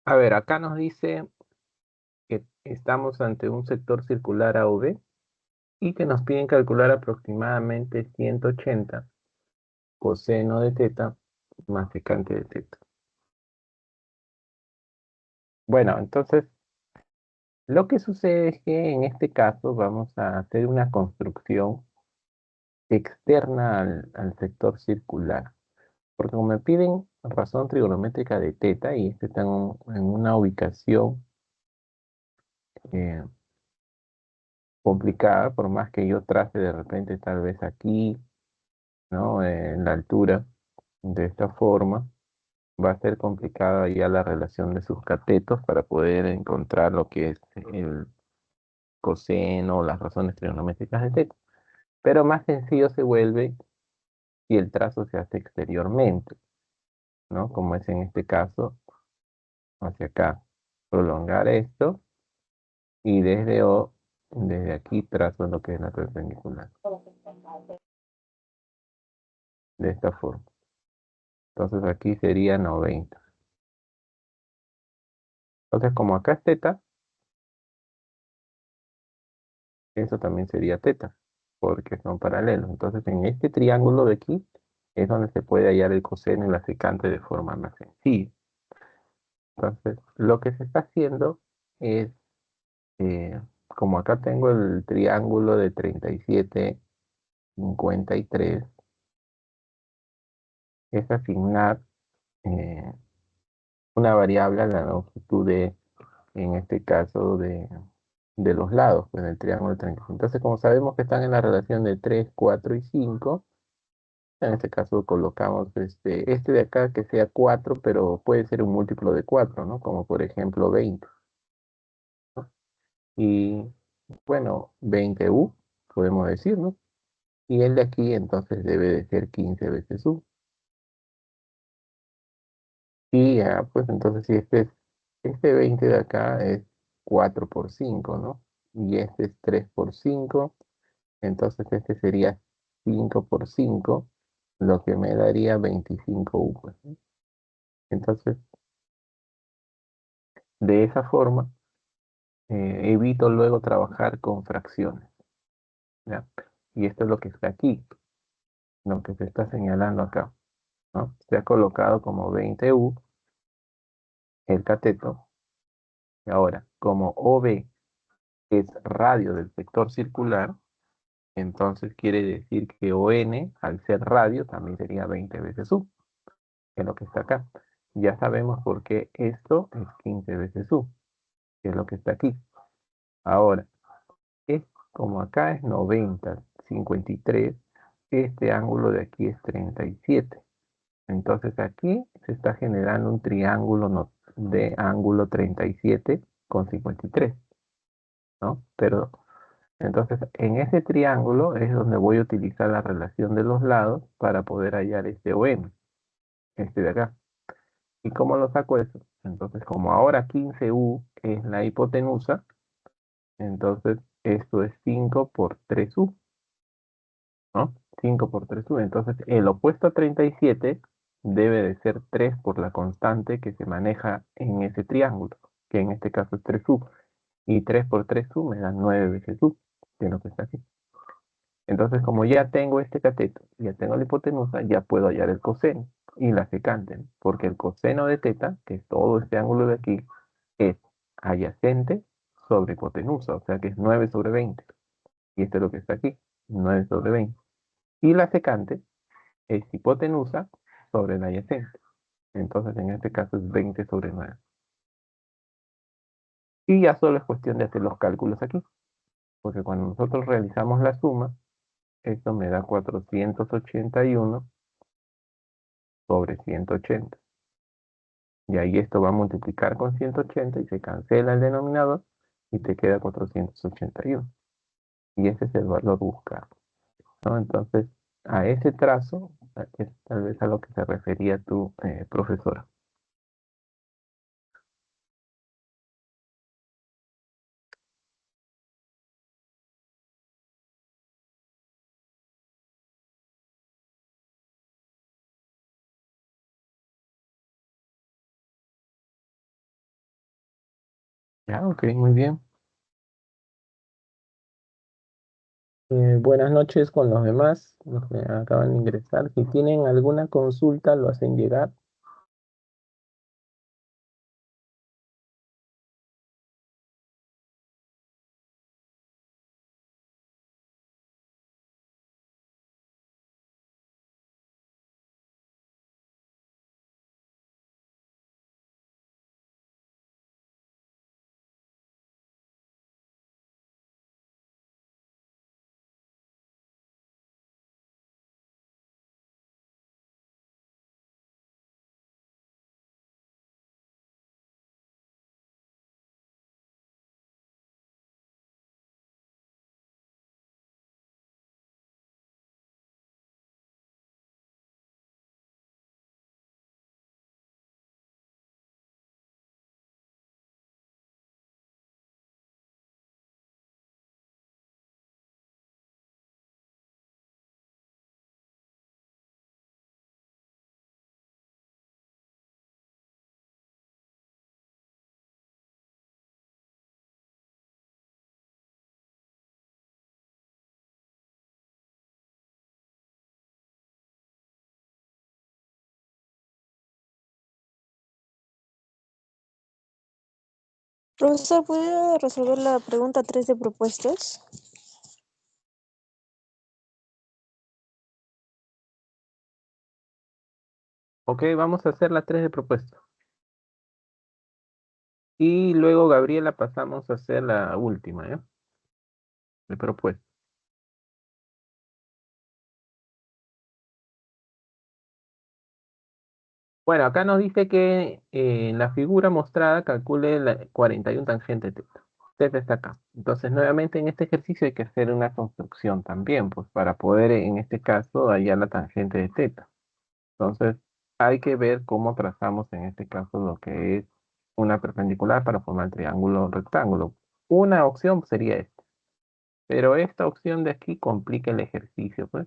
A ver, acá nos dice que estamos ante un sector circular A o B y que nos piden calcular aproximadamente 180 coseno de teta más secante de teta. Bueno, entonces lo que sucede es que en este caso vamos a hacer una construcción externa al sector circular. Porque como me piden razón trigonométrica de teta y este está en una ubicación eh, complicada, por más que yo trace de repente tal vez aquí, ¿no? En la altura, de esta forma, va a ser complicada ya la relación de sus catetos para poder encontrar lo que es el coseno, las razones trigonométricas de teta. Pero más sencillo se vuelve si el trazo se hace exteriormente, ¿no? Como es en este caso, hacia acá. Prolongar esto y desde aquí trazo lo que es la perpendicular, de esta forma. Entonces aquí sería 90. Entonces como acá es teta, eso también sería teta, porque son paralelos. Entonces en este triángulo de aquí es donde se puede hallar el coseno y la secante de forma más sencilla. Entonces lo que se está haciendo es, como acá tengo el triángulo de 37, 53, es asignar eh, una variable a la longitud en este caso, de los lados, pues del triángulo triángulo. Entonces, como sabemos que están en la relación de 3 4 y 5, en este caso colocamos este de acá que sea 4 pero puede ser un múltiplo de 4, ¿no? Como por ejemplo 20, ¿no? Y bueno, 20u, podemos decir, ¿no? Y el de aquí entonces debe de ser 15 veces u. Y ya, pues entonces si este 20 de acá es 4 por 5, ¿no? Y este es 3 por 5. Entonces este sería 5 por 5, lo que me daría 25 U, pues, ¿no? Entonces, de esa forma, evito luego trabajar con fracciones, ¿ya? Y esto es lo que está aquí, lo que se está señalando acá, ¿no? Se ha colocado como 20U el cateto. Y ahora, como OB es radio del sector circular, entonces quiere decir que ON, al ser radio, también sería 20 veces U, que es lo que está acá. Ya sabemos por qué esto es 15 veces U, que es lo que está aquí. Ahora, es, como acá es 90, 53, este ángulo de aquí es 37. Entonces aquí se está generando un triángulo de ángulo 37 con 53, ¿no? Pero entonces en ese triángulo es donde voy a utilizar la relación de los lados para poder hallar este OM, este de acá. ¿Y cómo lo saco eso? Entonces, como ahora 15U es la hipotenusa, entonces esto es 5 por 3U, ¿no? 5 por 3U. Entonces, el opuesto a 37 debe de ser 3 por la constante que se maneja en ese triángulo, que en este caso es 3U. Y 3 por 3U me da 9 veces U, que es lo que está aquí. Entonces, como ya tengo este cateto, ya tengo la hipotenusa, ya puedo hallar el coseno y la secante, ¿no? Porque el coseno de teta, que es todo este ángulo de aquí, es adyacente sobre hipotenusa, o sea que es 9 sobre 20. Y esto es lo que está aquí, 9 sobre 20. Y la secante es hipotenusa sobre la adyacente. Entonces, en este caso es 20 sobre 9. Y ya solo es cuestión de hacer los cálculos aquí, porque cuando nosotros realizamos la suma, esto me da 481 sobre 180. Y ahí esto va a multiplicar con 180 y se cancela el denominador y te queda 481. Y ese es el valor buscado, ¿no? Entonces, a ese trazo es tal vez a lo que se refería tu profesora. Ya, ok, muy bien. Buenas noches con los demás, los que acaban de ingresar. Si tienen alguna consulta, lo hacen llegar. Profesor, ¿puede resolver la pregunta 3 de propuestos? Ok, vamos a hacer la 3 de propuesta. Y luego, Gabriela, pasamos a hacer la última, ¿ya? De propuesta. Bueno, acá nos dice que en la figura mostrada calcule la 41 tangente teta. Teta está acá. Entonces, nuevamente en este ejercicio hay que hacer una construcción también, pues para poder, en este caso, hallar la tangente de teta. Entonces, hay que ver cómo trazamos en este caso lo que es una perpendicular para formar el triángulo rectángulo. Una opción sería esta, pero esta opción de aquí complica el ejercicio, pues,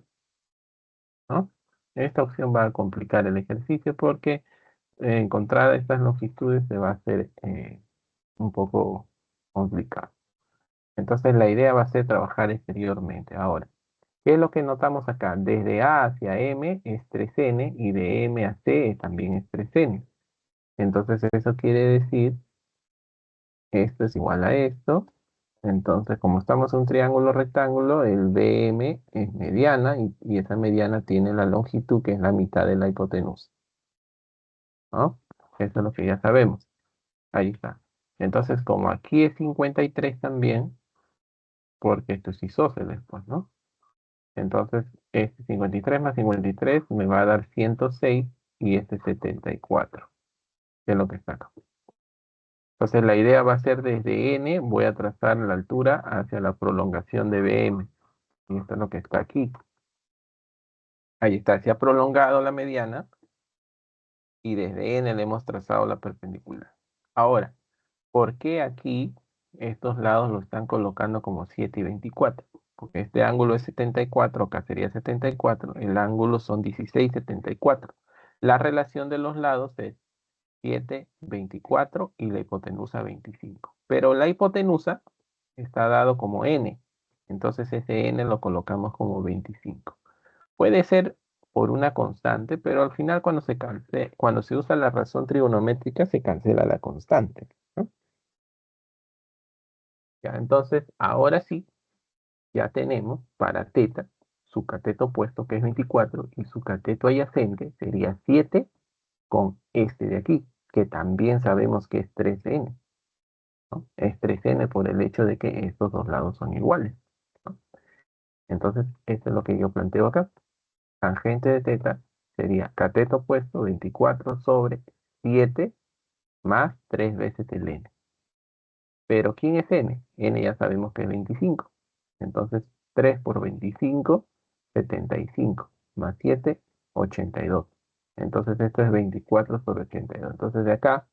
¿no? Esta opción va a complicar el ejercicio porque encontrar estas longitudes se va a hacer un poco complicado. Entonces, la idea va a ser trabajar exteriormente. Ahora, ¿qué es lo que notamos acá? Desde A hacia M es 3N y de M a C también es 3N. Entonces eso quiere decir que esto es igual a esto. Entonces, como estamos en un triángulo rectángulo, el BM es mediana y esa mediana tiene la longitud que es la mitad de la hipotenusa, ¿no? Eso es lo que ya sabemos. Ahí está. Entonces, como aquí es 53 también, porque esto es isósceles, pues, ¿no? Entonces, este 53 más 53 me va a dar 106 y este 74, que es lo que está acá. Entonces la idea va a ser desde N, voy a trazar la altura hacia la prolongación de BM. Y esto es lo que está aquí. Ahí está, se ha prolongado la mediana y desde N le hemos trazado la perpendicular. Ahora, ¿por qué aquí estos lados lo están colocando como 7 y 24? Porque este ángulo es 74, acá sería 74, el ángulo son 16, 74. La relación de los lados es 7, 24 y la hipotenusa 25. Pero la hipotenusa está dado como n, entonces ese n lo colocamos como 25. Puede ser por una constante, pero al final cuando se usa la razón trigonométrica se cancela la constante, ¿no? Ya, entonces, ahora sí, ya tenemos para teta su cateto opuesto que es 24 y su cateto adyacente sería 7 con este de aquí, que también sabemos que es 3n, ¿no? Es 3n por el hecho de que estos dos lados son iguales, ¿no? Entonces, esto es lo que yo planteo acá. Tangente de teta sería cateto opuesto 24 sobre 7 más 3 veces el n. Pero ¿quién es n? N ya sabemos que es 25. Entonces, 3 por 25, 75. Más 7, 82. Entonces, esto es 24 sobre 82. Entonces, de acá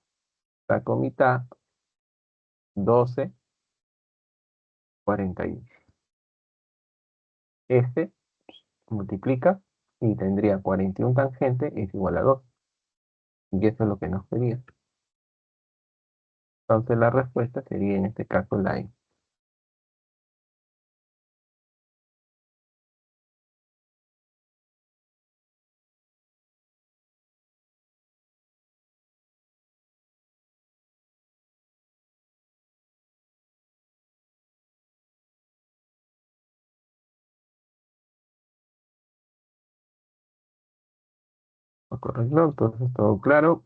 saco mitad, 12, 41. Este multiplica y tendría 41 tangente es igual a 2. Y eso es lo que nos pedía. Entonces la respuesta sería en este caso la E. ¿No? Correcto, entonces todo claro.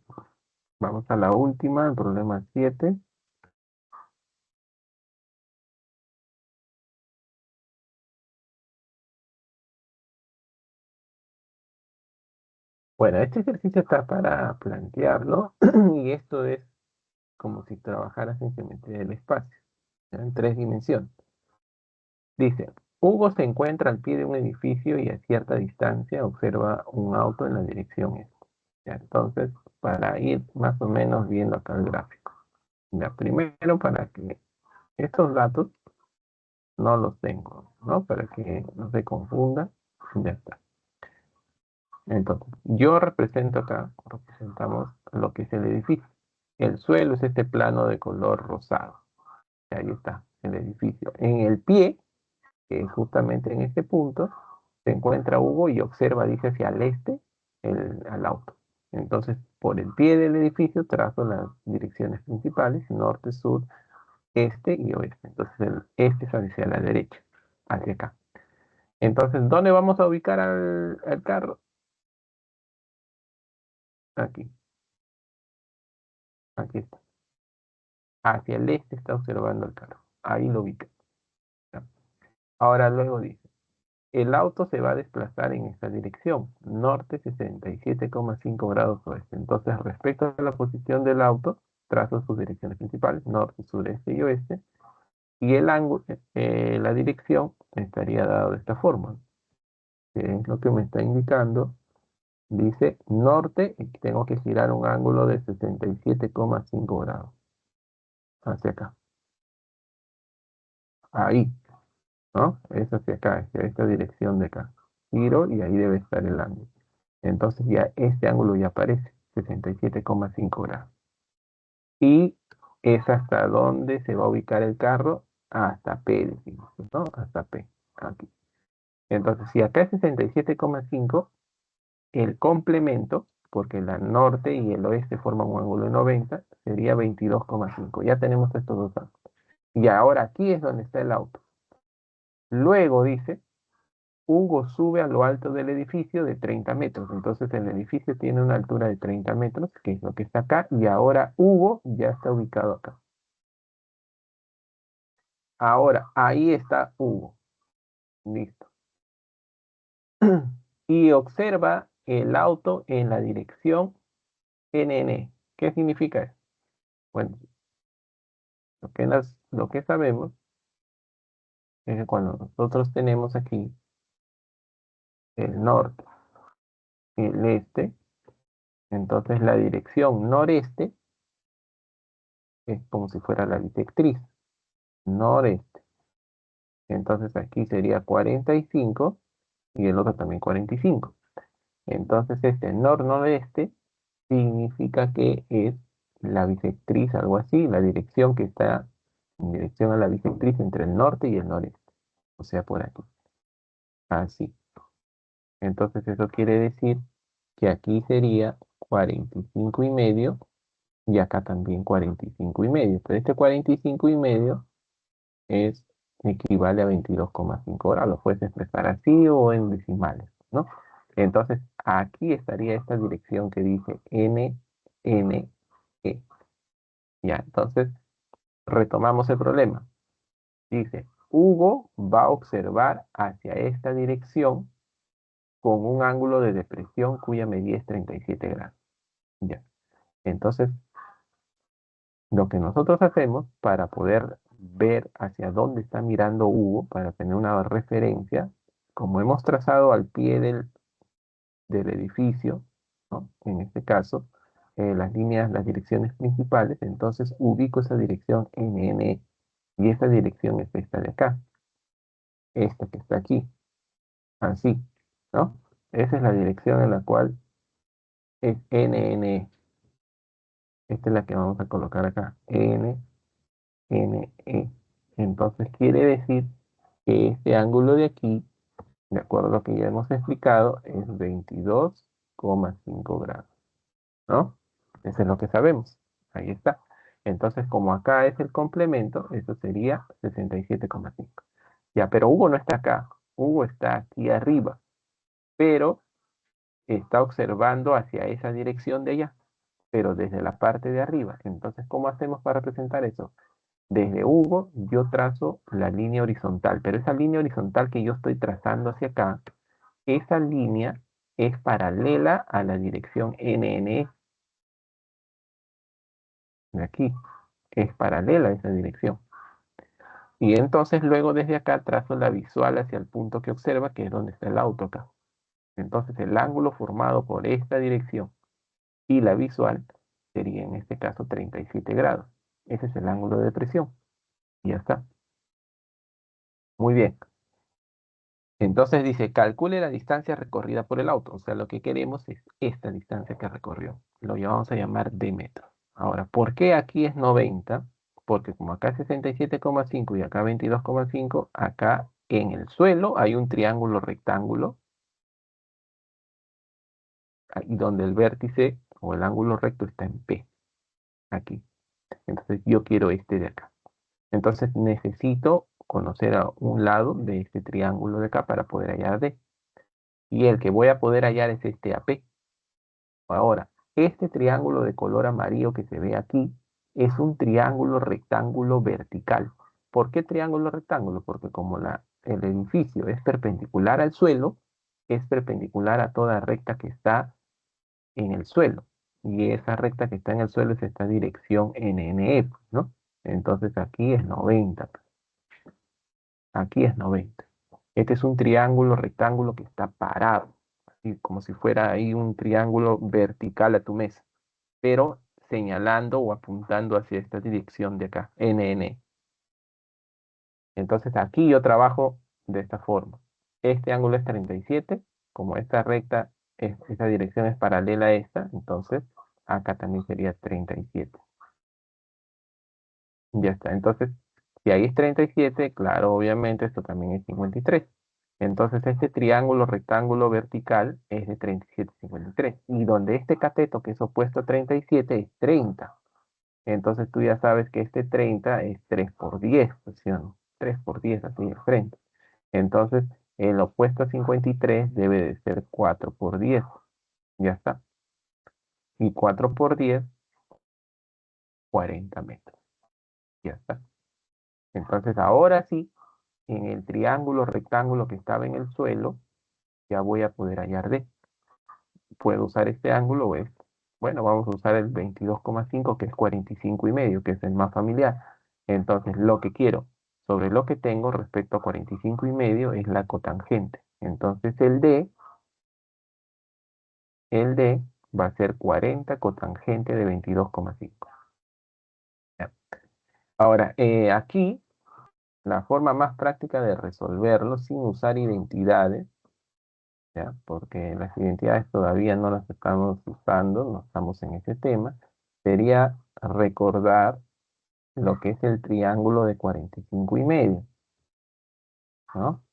Vamos a la última, el problema 7. Bueno, este ejercicio está para plantearlo y esto es como si trabajaras en geometría del espacio, ¿ya? En 3 dimensiones. Dice, Hugo se encuentra al pie de un edificio y a cierta distancia observa un auto en la dirección este. ¿Ya? Entonces, para ir más o menos viendo acá el gráfico. Ya, primero, para que estos datos no los tengo, ¿no? Para que no se confunda. Ya está. Entonces, yo represento acá, representamos lo que es el edificio. El suelo es este plano de color rosado. Y ahí está, el edificio. En el pie, que es justamente en este punto, se encuentra Hugo y observa, dice, hacia el este al auto. Entonces, por el pie del edificio trazo las direcciones principales, norte, sur, este y oeste. Entonces, el este es hacia la derecha, hacia acá. Entonces, ¿dónde vamos a ubicar al carro? Aquí, aquí está. Hacia el este está observando el carro. Ahí lo ubica. ¿Ya? Ahora luego dice, el auto se va a desplazar en esta dirección, norte 67,5 grados oeste. Entonces, respecto a la posición del auto, trazo sus direcciones principales, norte, sureste y oeste, y el ángulo, la dirección estaría dado de esta forma, que es lo que me está indicando. Dice norte y tengo que girar un ángulo de 67,5 grados hacia acá. Ahí, ¿no? Es hacia acá, hacia esta dirección de acá. Giro y ahí debe estar el ángulo. Entonces ya este ángulo ya aparece, 67,5 grados. Y es hasta donde se va a ubicar el carro, hasta P, decimos, ¿no? Hasta P, aquí. Entonces, si acá es 67,5, el complemento, porque la norte y el oeste forman un ángulo de 90, sería 22,5. Ya tenemos estos dos ángulos. Y ahora aquí es donde está el auto. Luego dice, Hugo sube a lo alto del edificio de 30 metros. Entonces el edificio tiene una altura de 30 metros, que es lo que está acá, y ahora Hugo ya está ubicado acá. Ahora, ahí está Hugo. Listo. Y observa el auto en la dirección NN. ¿Qué significa eso? Bueno, lo que sabemos es que cuando nosotros tenemos aquí el norte y el este, entonces la dirección noreste es como si fuera la bisectriz, noreste. Entonces aquí sería 45 y el otro también 45. Entonces este nor-noreste significa que es la bisectriz, algo así, la dirección que está en dirección a la bisectriz entre el norte y el noreste. O sea, por aquí. Así. Entonces eso quiere decir que aquí sería 45,5 y acá también 45,5. Pero este 45,5 es equivale a 22,5 grados. Lo puedes expresar así o en decimales, ¿no? Entonces aquí estaría esta dirección que dice N, N, E. Ya, entonces retomamos el problema. Dice, Hugo va a observar hacia esta dirección con un ángulo de depresión cuya medida es 37 grados. Ya. Entonces, lo que nosotros hacemos para poder ver hacia dónde está mirando Hugo, para tener una referencia, como hemos trazado al pie del edificio, ¿no? En este caso, las líneas, las direcciones principales, entonces ubico esa dirección NN y esa dirección es esta de acá, esta que está aquí, así, ¿no? Esa es la dirección en la cual es NN. Esta es la que vamos a colocar acá. NE. Entonces quiere decir que este ángulo de aquí, de acuerdo a lo que ya hemos explicado, es 22,5 grados, ¿no? Eso es lo que sabemos. Ahí está. Entonces, como acá es el complemento, eso sería 67,5. Ya, pero Hugo no está acá. Hugo está aquí arriba, pero está observando hacia esa dirección de allá, pero desde la parte de arriba. Entonces, ¿cómo hacemos para representar eso? Desde Hugo yo trazo la línea horizontal, pero esa línea horizontal que yo estoy trazando hacia acá, esa línea es paralela a la dirección NNE de aquí, es paralela a esa dirección. Y entonces luego desde acá trazo la visual hacia el punto que observa, que es donde está el auto acá. Entonces el ángulo formado por esta dirección y la visual sería en este caso 37 grados. Ese es el ángulo de depresión. Y ya está. Muy bien. Entonces dice, calcule la distancia recorrida por el auto. O sea, lo que queremos es esta distancia que recorrió. Lo vamos a llamar de metros. Ahora, ¿por qué aquí es 90? Porque como acá es 67,5 y acá 22,5, acá en el suelo hay un triángulo rectángulo, y donde el vértice o el ángulo recto está en P, aquí. Entonces yo quiero este de acá. Entonces necesito conocer a un lado de este triángulo de acá para poder hallar D. Y el que voy a poder hallar es este AP. Ahora, este triángulo de color amarillo que se ve aquí es un triángulo rectángulo vertical. ¿Por qué triángulo rectángulo? Porque como el edificio es perpendicular al suelo, es perpendicular a toda recta que está en el suelo. Y esa recta que está en el suelo es esta dirección NNE, ¿no? Entonces aquí es 90. Aquí es 90. Este es un triángulo rectángulo que está parado, así como si fuera ahí un triángulo vertical a tu mesa, pero señalando o apuntando hacia esta dirección de acá, NN. Entonces aquí yo trabajo de esta forma. Este ángulo es 37, como esta recta, esta dirección es paralela a esta, entonces acá también sería 37. Ya está. Entonces, si ahí es 37, claro, obviamente esto también es 53. Entonces, este triángulo rectángulo vertical es de 37, 53. Y donde este cateto, que es opuesto a 37, es 30. Entonces, tú ya sabes que este 30 es 3 por 10, pues, ¿sí o no? 3 por 10, así de frente. Entonces, el opuesto a 53 debe de ser 4 por 10. Ya está. Y 4 por 10, 40 metros. Ya está. Entonces, ahora sí, en el triángulo rectángulo que estaba en el suelo, ya voy a poder hallar D. Puedo usar este ángulo o este. Bueno, vamos a usar el 22,5 que es 45,5, que es el más familiar. Entonces, lo que quiero sobre lo que tengo respecto a 45,5 es la cotangente. Entonces, el D va a ser 40 cotangente de 22,5. Ahora, aquí, la forma más práctica de resolverlo sin usar identidades, ¿ya? Porque las identidades todavía no las estamos usando, no estamos en ese tema, sería recordar lo que es el triángulo de 45,5, ¿no?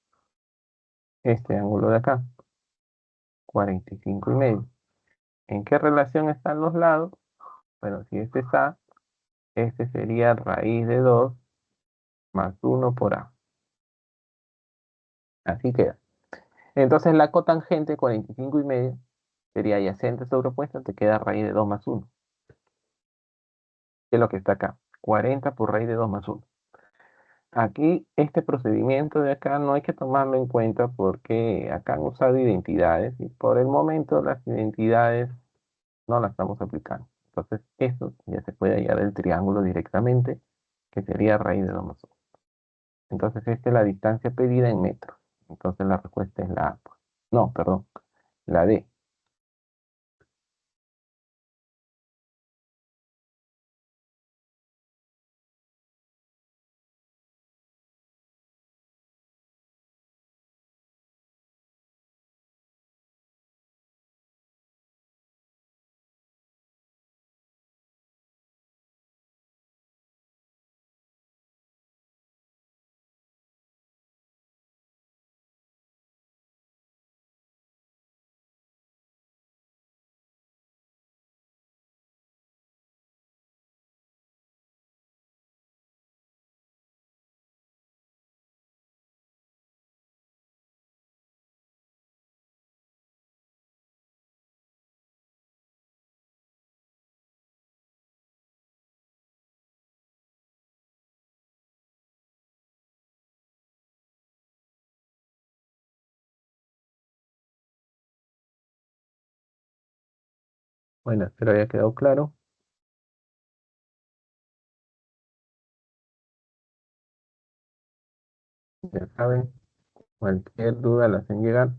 Este ángulo de acá, 45,5. ¿En qué relación están los lados? Bueno, si este es A, este sería raíz de 2 más 1 por A. Así queda. Entonces la cotangente 45,5 sería adyacente sobre opuesta, te queda raíz de 2 más 1, que es lo que está acá. 40 por raíz de 2 más 1. Aquí, este procedimiento de acá no hay que tomarlo en cuenta porque acá han usado identidades y por el momento las identidades no las estamos aplicando. Entonces, esto ya se puede hallar el triángulo directamente, que sería raíz de 2 más 1. Entonces, esta es la distancia pedida en metros. Entonces, la respuesta es la A, pues. No, perdón, la D. Bueno, espero haya quedado claro. Ya saben, cualquier duda la hacen llegar.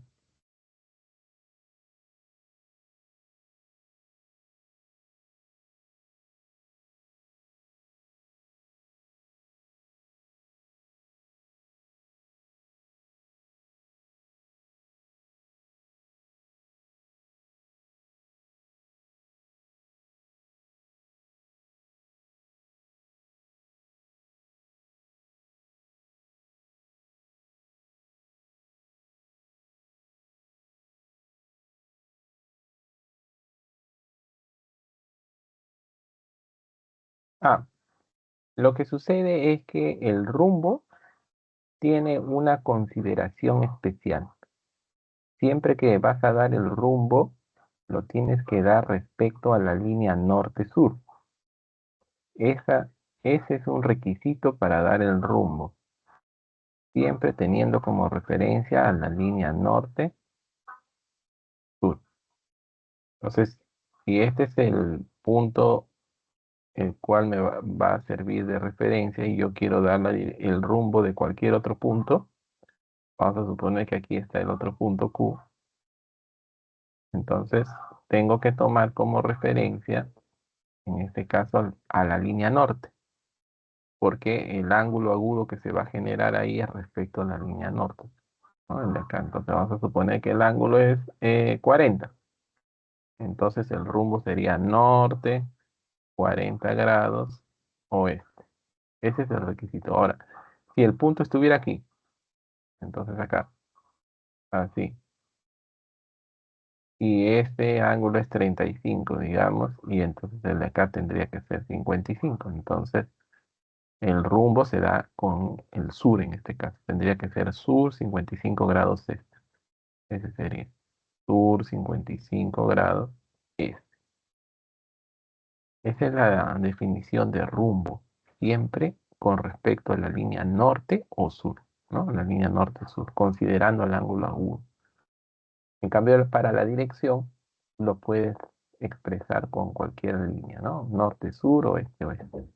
Ah, lo que sucede es que el rumbo tiene una consideración especial. Siempre que vas a dar el rumbo, lo tienes que dar respecto a la línea norte-sur. Esa, ese es un requisito para dar el rumbo, siempre teniendo como referencia a la línea norte-sur. Entonces, si este es el punto el cual va a servir de referencia y yo quiero dar el rumbo de cualquier otro punto, vamos a suponer que aquí está el otro punto Q. Entonces, tengo que tomar como referencia, en este caso, a la línea norte, porque el ángulo agudo que se va a generar ahí es respecto a la línea norte, ¿no? El de acá. Entonces, vamos a suponer que el ángulo es 40. Entonces, el rumbo sería norte, 40 grados, oeste. Ese es el requisito. Ahora, si el punto estuviera aquí, entonces acá, así, y este ángulo es 35, digamos, y entonces el de acá tendría que ser 55. Entonces, el rumbo se da con el sur en este caso. Tendría que ser sur 55 grados este. Ese sería sur 55 grados este. Esa es la definición de rumbo, siempre con respecto a la línea norte o sur, ¿no? La línea norte-sur, considerando el ángulo agudo. En cambio, para la dirección, lo puedes expresar con cualquier línea, ¿no? Norte, sur, oeste, oeste.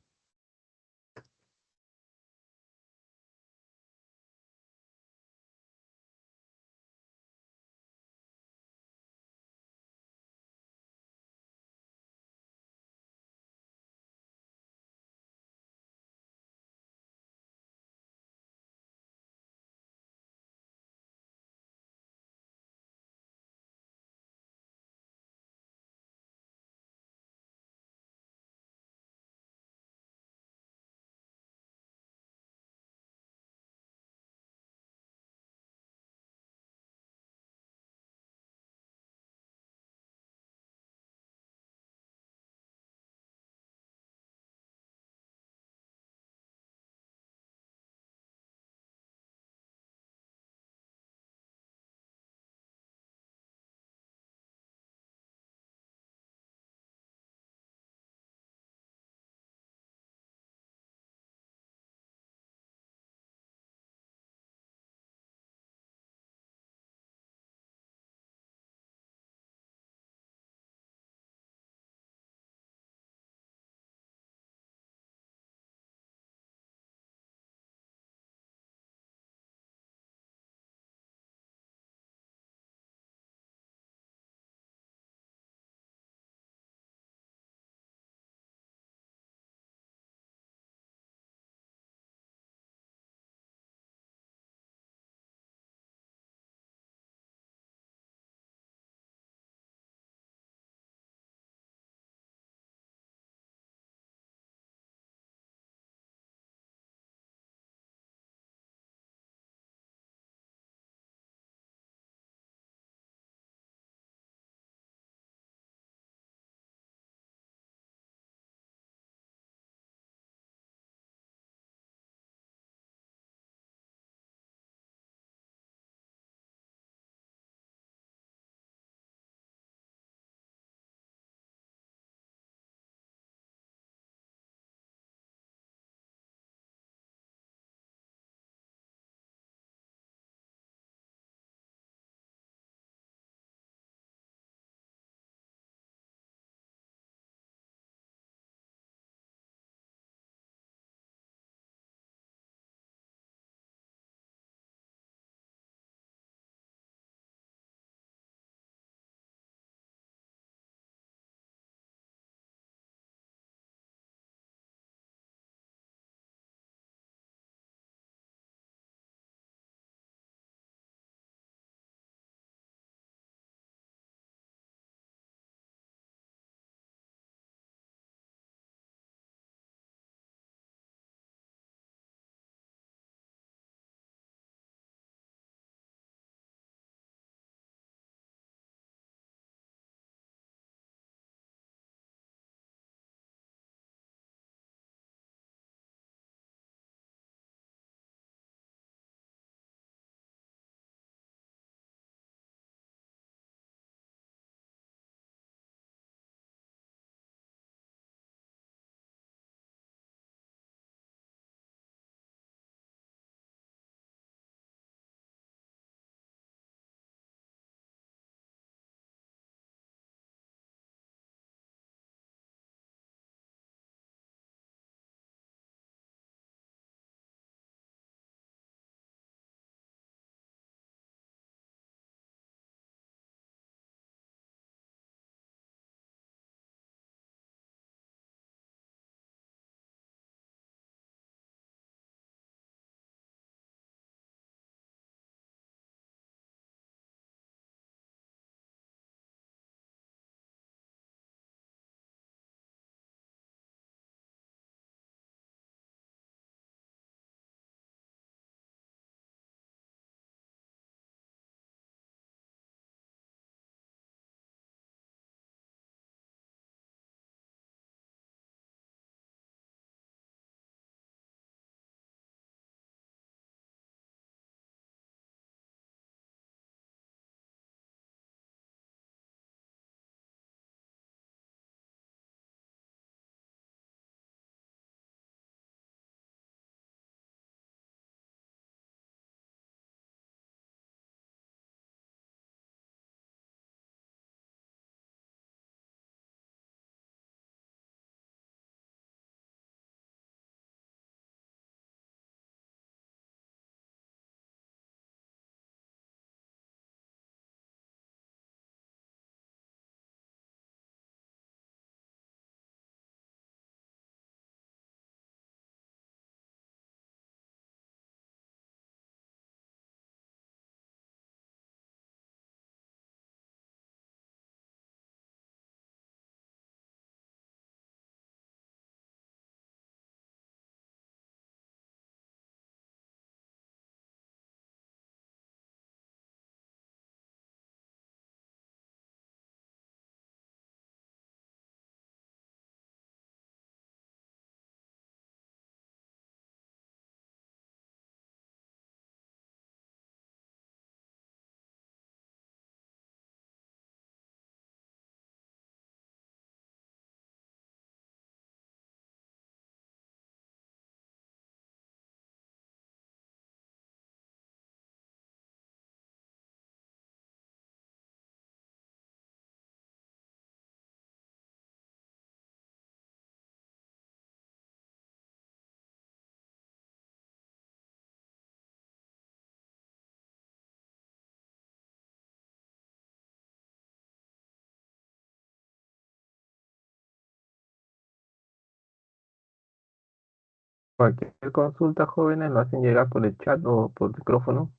Cualquier consulta, jóvenes, lo hacen llegar por el chat o por micrófono.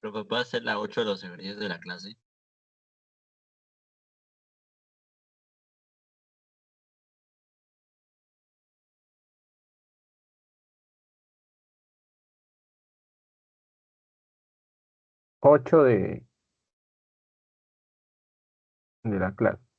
Pero puede hacer la 8 de los ejercicios de la clase. 8 de la clase.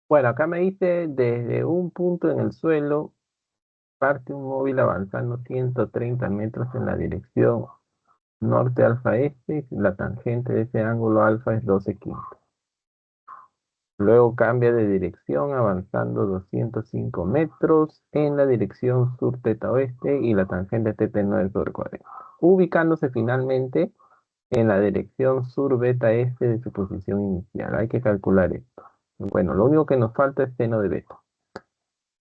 Bueno, acá me dice desde un punto en el suelo, parte un móvil avanzando 130 metros en la dirección norte alfa este, la tangente de ese ángulo alfa es 12 quintos. Luego cambia de dirección avanzando 205 metros en la dirección sur teta oeste y la tangente teta es 9 sobre 40. Ubicándose finalmente en la dirección sur beta este de su posición inicial. Hay que calcular esto. Bueno, lo único que nos falta es seno de beta.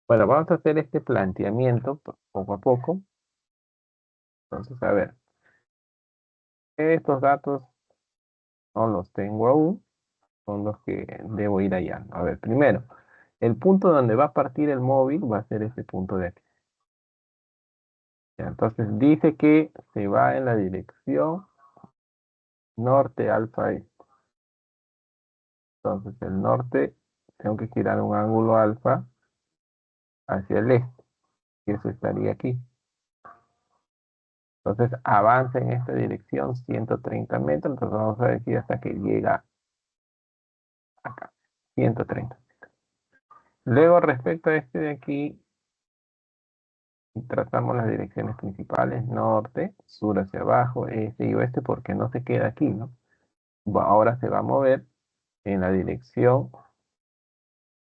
Bueno, vamos a hacer este planteamiento poco a poco. Entonces, a ver, estos datos no los tengo aún, son los que debo ir hallando. A ver, primero, el punto donde va a partir el móvil va a ser este punto de aquí. Ya, entonces dice que se va en la dirección norte alfa este. Entonces el norte, tengo que girar un ángulo alfa hacia el este, y eso estaría aquí. Entonces avanza en esta dirección 130 metros, entonces vamos a decir hasta que llega acá, 130. Luego respecto a este de aquí, trazamos las direcciones principales, norte, sur hacia abajo, este y oeste, porque no se queda aquí, ¿no? Ahora se va a mover en la dirección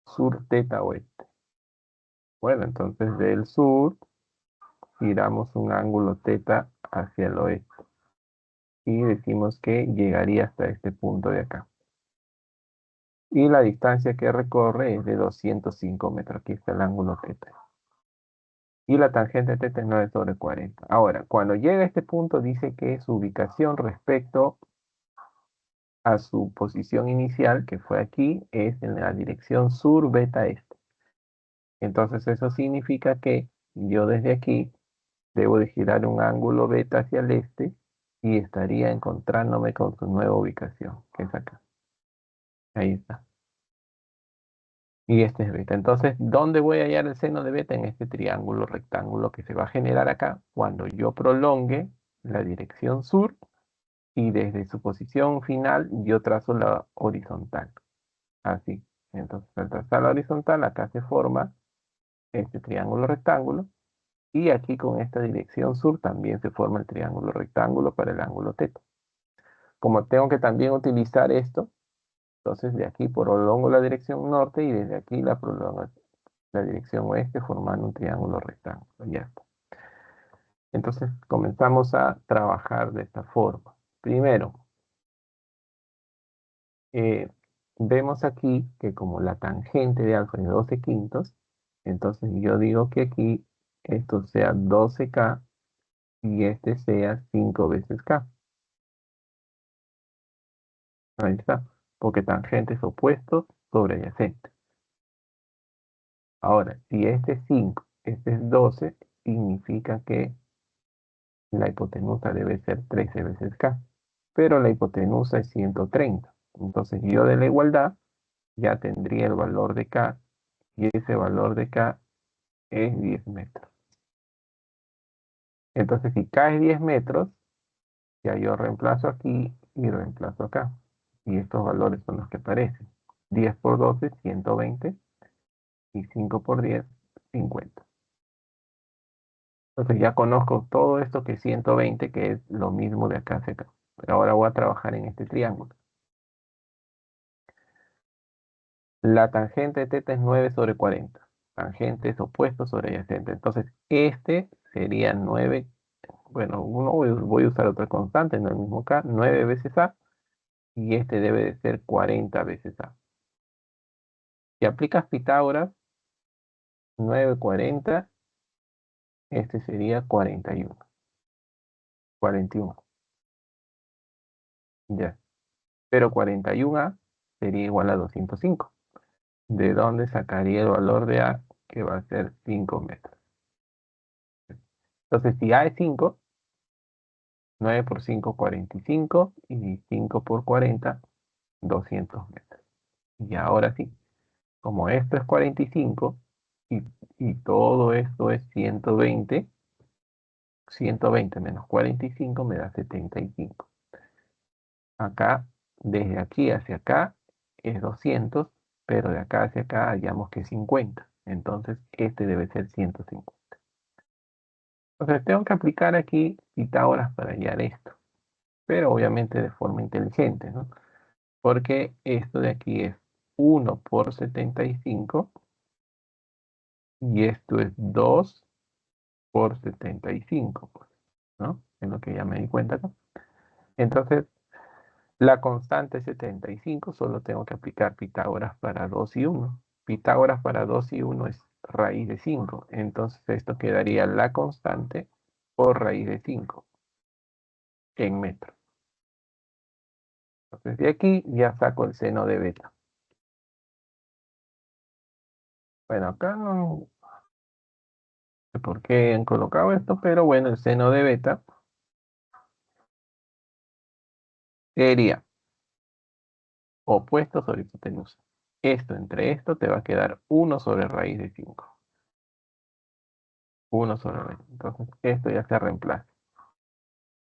sur teta oeste. Bueno, entonces del sur giramos un ángulo teta hacia el oeste y decimos que llegaría hasta este punto de acá. Y la distancia que recorre es de 205 metros. Aquí está el ángulo teta. Y la tangente teta es 9 sobre 40. Ahora, cuando llega a este punto, dice que su ubicación respecto a su posición inicial, que fue aquí, es en la dirección sur beta este. Entonces eso significa que yo desde aquí debo de girar un ángulo beta hacia el este y estaría encontrándome con su nueva ubicación, que es acá. Ahí está. Y este es beta. Entonces, ¿dónde voy a hallar el seno de beta? En este triángulo rectángulo que se va a generar acá cuando yo prolongue la dirección sur y desde su posición final yo trazo la horizontal. Así. Entonces, al trazar la horizontal, acá se forma este triángulo rectángulo. Y aquí con esta dirección sur también se forma el triángulo rectángulo para el ángulo θ. Como tengo que también utilizar esto, entonces de aquí prolongo la dirección norte y desde aquí la prolongo la dirección oeste formando un triángulo rectángulo. Ya está. Entonces comenzamos a trabajar de esta forma. Primero, vemos aquí que como la tangente de alfa es 12 quintos, entonces yo digo que aquí esto sea 12K y este sea 5 veces K. Ahí está, porque tangentes opuestos sobre adyacentes. Ahora, si este es 5, este es 12, significa que la hipotenusa debe ser 13 veces K, pero la hipotenusa es 130. Entonces yo de la igualdad ya tendría el valor de K y ese valor de K es 10 metros. Entonces si K es 10 metros, ya yo reemplazo aquí y reemplazo acá. Y estos valores son los que aparecen. 10 por 12, 120 y 5 por 10, 50. Entonces ya conozco todo esto que es 120, que es lo mismo de acá hacia acá. Pero ahora voy a trabajar en este triángulo. La tangente de θ es 9 sobre 40. Tangentes opuestos sobre adyacentes. Entonces este sería 9. Bueno, voy a usar otra constante, no el mismo K, 9 veces A. Y este debe de ser 40 veces A. Si aplicas Pitágoras, 9, 40, este sería 41. 41. Ya. Pero 41A sería igual a 205. ¿De dónde sacaría el valor de A? Que va a ser 5 metros. Entonces, si A es 5, 9 por 5, 45. Y 5 por 40, 200 metros. Y ahora sí, como esto es 45 y todo esto es 120, 120 menos 45 me da 75. Acá, desde aquí hacia acá es 200, pero de acá hacia acá hallamos que es 50. Entonces, este debe ser 150. Entonces, tengo que aplicar aquí Pitágoras para hallar esto, pero obviamente de forma inteligente, ¿no? Porque esto de aquí es 1 por 75 y esto es 2 por 75, pues, ¿no? Es lo que ya me di cuenta acá. Entonces, la constante es 75, solo tengo que aplicar Pitágoras para 2 y 1. Pitágoras para 2 y 1 es raíz de 5. Entonces esto quedaría la constante por raíz de 5 en metros. Entonces de aquí ya saco el seno de beta. Bueno, acá no sé por qué han colocado esto, pero bueno, el seno de beta sería opuesto sobre hipotenusa. Esto entre esto te va a quedar 1 sobre raíz de 5. 1 sobre raíz. Entonces esto ya se reemplaza.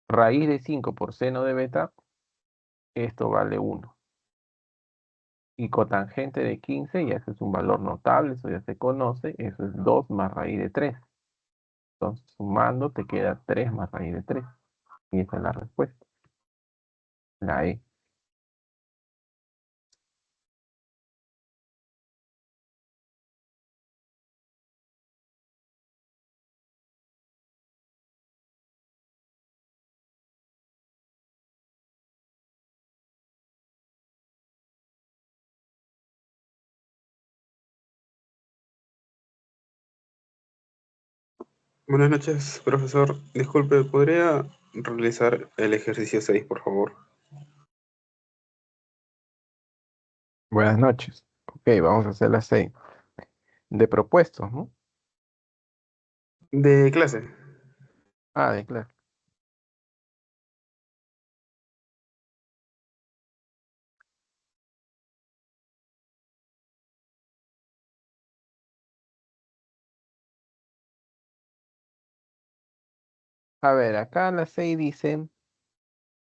Raíz de 5 por seno de beta, esto vale 1. Y cotangente de 15, y ese es un valor notable, eso ya se conoce, eso es 2 más raíz de 3. Entonces, sumando, te queda 3 más raíz de 3. Y esa es la respuesta, la E. Buenas noches, profesor. Disculpe, ¿podría realizar el ejercicio 6, por favor? Buenas noches. Ok, vamos a hacer las 6. De propuestos, ¿no? De clase. Ah, de clase. A ver, acá la 6 dice,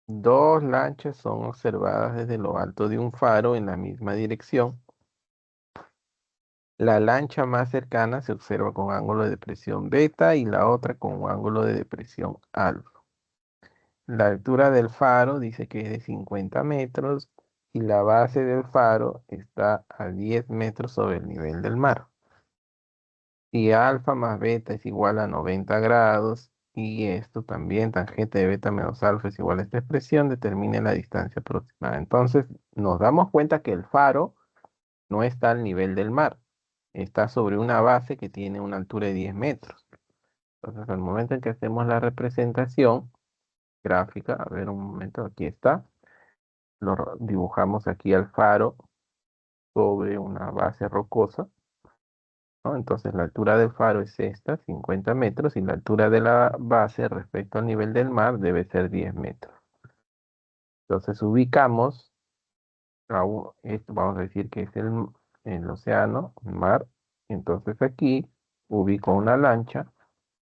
dos lanchas son observadas desde lo alto de un faro en la misma dirección. La lancha más cercana se observa con ángulo de depresión beta y la otra con un ángulo de depresión alfa. La altura del faro dice que es de 50 metros y la base del faro está a 10 metros sobre el nivel del mar. Y alfa más beta es igual a 90 grados y esto también, tangente de beta menos alfa es igual a esta expresión, determine la distancia aproximada. Entonces nos damos cuenta que el faro no está al nivel del mar, está sobre una base que tiene una altura de 10 metros. Entonces al momento en que hacemos la representación gráfica, a ver un momento, aquí está, dibujamos aquí al faro sobre una base rocosa, ¿no? Entonces la altura del faro es esta, 50 metros, y la altura de la base respecto al nivel del mar debe ser 10 metros. Entonces ubicamos, esto vamos a decir que es el océano, el mar. Entonces aquí ubico una lancha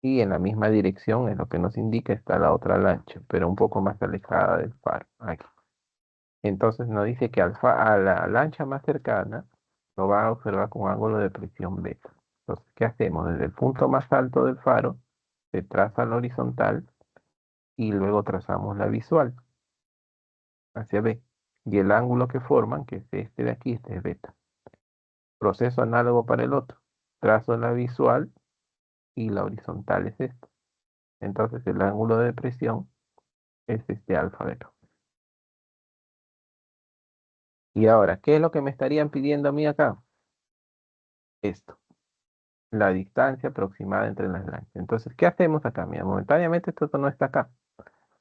y en la misma dirección, es lo que nos indica, está la otra lancha, pero un poco más alejada del faro, aquí. Entonces nos dice que a la lancha más cercana lo va a observar con ángulo de presión beta. Entonces, ¿qué hacemos? Desde el punto más alto del faro se traza la horizontal y luego trazamos la visual hacia B. Y el ángulo que forman, que es este de aquí, este es beta. Proceso análogo para el otro. Trazo la visual y la horizontal es esta. Entonces el ángulo de presión es este alfa de acá. Y ahora, ¿qué es lo que me estarían pidiendo a mí acá? Esto. La distancia aproximada entre las lanchas. Entonces, ¿qué hacemos acá? Mira, momentáneamente esto no está acá.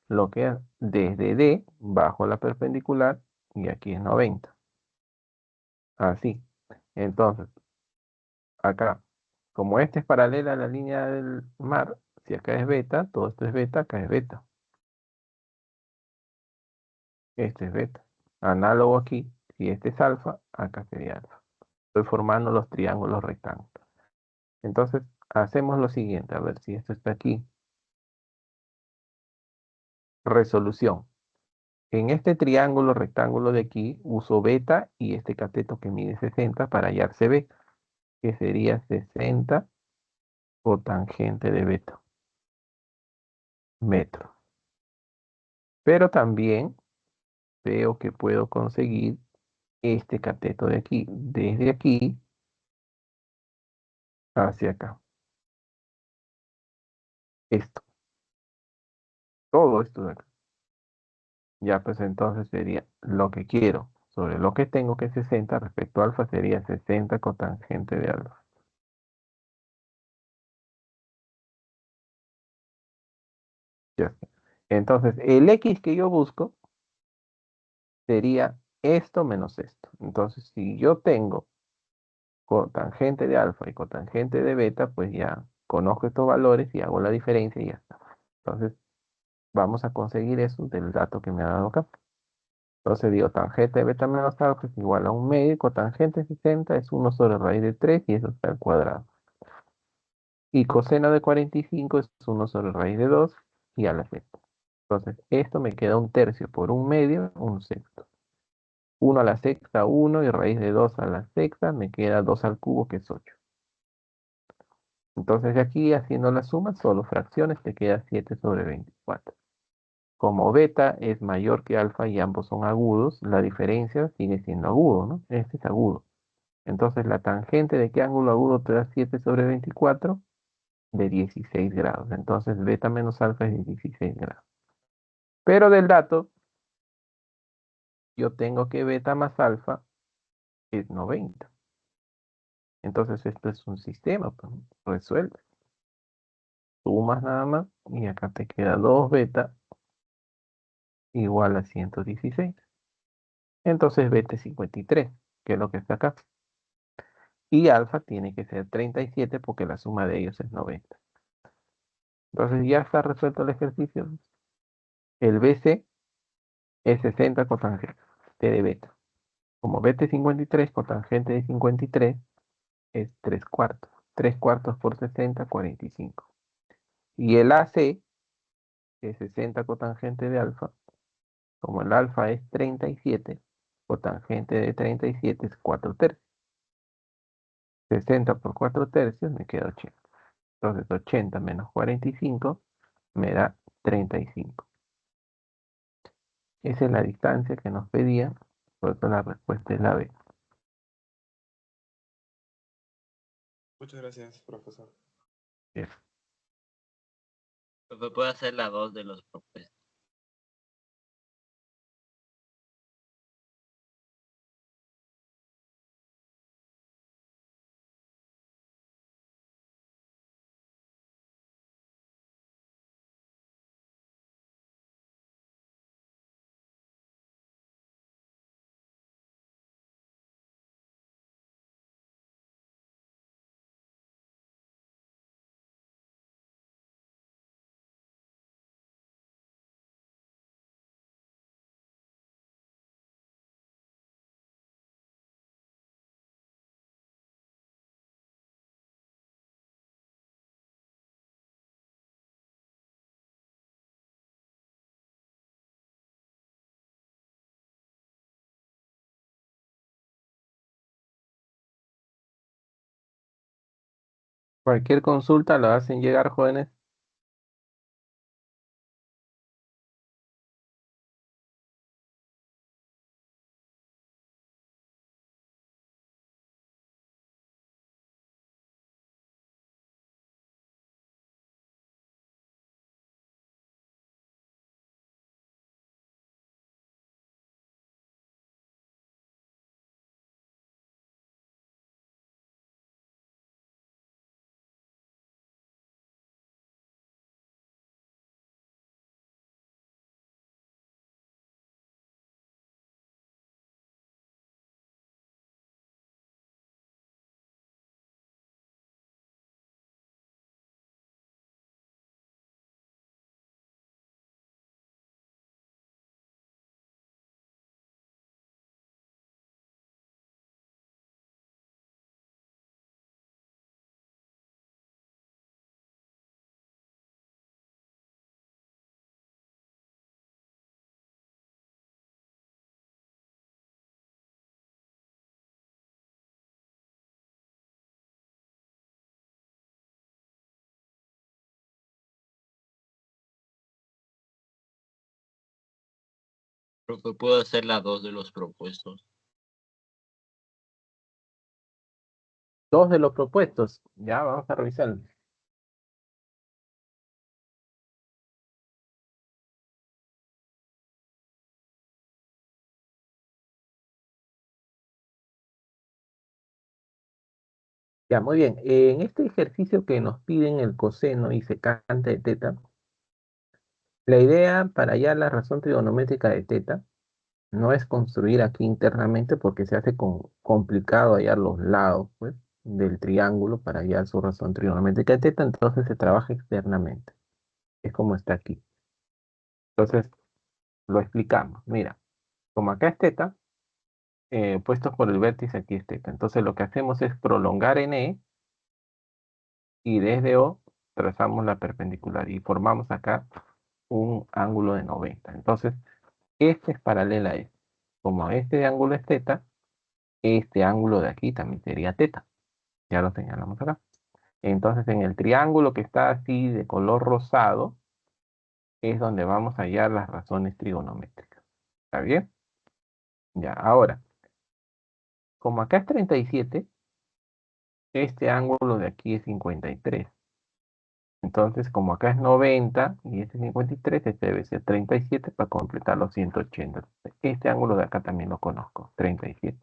Lo que es desde D, bajo la perpendicular, y aquí es 90. Así. Entonces, acá, como este es paralela a la línea del mar, si acá es beta, todo esto es beta, acá es beta. Este es beta. Análogo aquí, si este es alfa, acá sería alfa. Estoy formando los triángulos rectángulos. Entonces, hacemos lo siguiente. A ver si esto está aquí. Resolución. En este triángulo rectángulo de aquí uso beta y este cateto que mide 60 para hallar CB, que sería 60 cotangente de beta, metros. Pero también veo que puedo conseguir este cateto de aquí, desde aquí hacia acá. Esto, todo esto de acá. Ya pues entonces sería lo que quiero sobre lo que tengo, que es 60 respecto a alfa, sería 60 cotangente de alfa. Ya está. Entonces, el X que yo busco sería esto menos esto. Entonces, si yo tengo cotangente de alfa y cotangente de beta, pues ya conozco estos valores y hago la diferencia y ya está. Entonces, vamos a conseguir eso del dato que me ha dado acá. Entonces digo, tangente de beta menos alfa es igual a un medio, y cotangente de 60 es 1 sobre raíz de 3 y eso está al cuadrado. Y coseno de 45 es 1 sobre raíz de 2 y a la sexta. Entonces, esto me queda un tercio por un medio, un sexto. 1 a la sexta, 1, y raíz de 2 a la sexta, me queda 2 al cubo, que es 8. Entonces de aquí, haciendo la suma, solo fracciones, te queda 7 sobre 24. Como beta es mayor que alfa y ambos son agudos, la diferencia sigue siendo agudo, ¿no? Este es agudo. Entonces la tangente de qué ángulo agudo te da 7 sobre 24, de 16 grados. Entonces beta menos alfa es 16 grados. Pero del dato, yo tengo que beta más alfa es 90. Entonces esto es un sistema, pues, resuelve. Sumas nada más y acá te queda 2 beta igual a 116. Entonces beta es 53, que es lo que está acá. Y alfa tiene que ser 37 porque la suma de ellos es 90. Entonces ya está resuelto el ejercicio. El BC es 60 cotangente de beta. Como beta es 53, cotangente de 53 es 3 cuartos. 3 cuartos por 60, 45. Y el AC que es 60 cotangente de alfa. Como el alfa es 37, cotangente de 37 es 4 tercios. 60 por 4 tercios me queda 80. Entonces 80 menos 45 me da 35. Esa es la distancia que nos pedía, por eso la respuesta es la B. Muchas gracias, profesor. Bien. Profe, puedo hacer la 2 de los propuestos. Cualquier consulta la hacen llegar, jóvenes. Profe, puedo hacer la 2 de los propuestos. Dos de los propuestos. Ya, vamos a revisar. Ya, muy bien. En este ejercicio que nos piden el coseno y secante de teta, la idea para hallar la razón trigonométrica de teta no es construir aquí internamente porque se hace complicado hallar los lados, pues, del triángulo para hallar su razón trigonométrica de teta, entonces se trabaja externamente. Es como está aquí. Entonces, lo explicamos. Mira, como acá es teta, puestos por el vértice aquí es teta. Entonces lo que hacemos es prolongar en E y desde O trazamos la perpendicular y formamos acá un ángulo de 90. Entonces, este es paralela a este. Como este ángulo es teta, este ángulo de aquí también sería teta. Ya lo señalamos acá. Entonces, en el triángulo que está así de color rosado, es donde vamos a hallar las razones trigonométricas. ¿Está bien? Ya, ahora, como acá es 37, este ángulo de aquí es 53. Entonces, como acá es 90 y este es 53, este debe ser 37 para completar los 180. Este ángulo de acá también lo conozco, 37.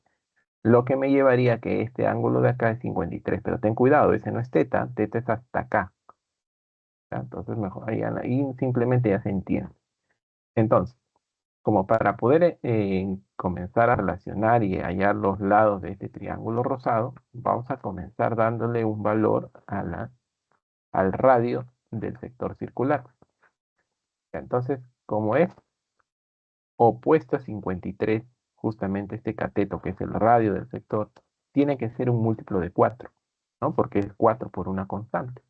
Lo que me llevaría a que este ángulo de acá es 53, pero ten cuidado, ese no es teta, teta es hasta acá. ¿Ya? Entonces, mejor ahí simplemente ya se entiende. Entonces, como para poder comenzar a relacionar y hallar los lados de este triángulo rosado, vamos a comenzar dándole un valor al radio del sector circular. Entonces, como es opuesto a 53, justamente este cateto, que es el radio del sector, tiene que ser un múltiplo de 4, ¿no? Porque es 4 por una constante.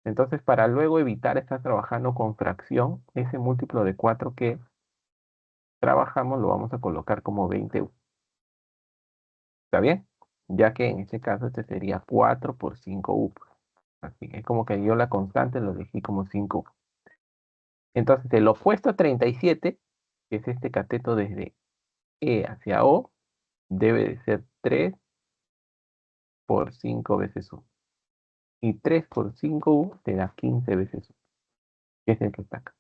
Entonces, para luego evitar estar trabajando con fracción, ese múltiplo de 4 que trabajamos lo vamos a colocar como 20U. ¿Está bien? Ya que en este caso este sería 4 por 5U. Así que es como que yo la constante lo dejé como 5U. Entonces, el opuesto a 37, que es este cateto desde E hacia O, debe de ser 3 por 5 veces U. Y 3 por 5U te da 15 veces U, que es el que está acá.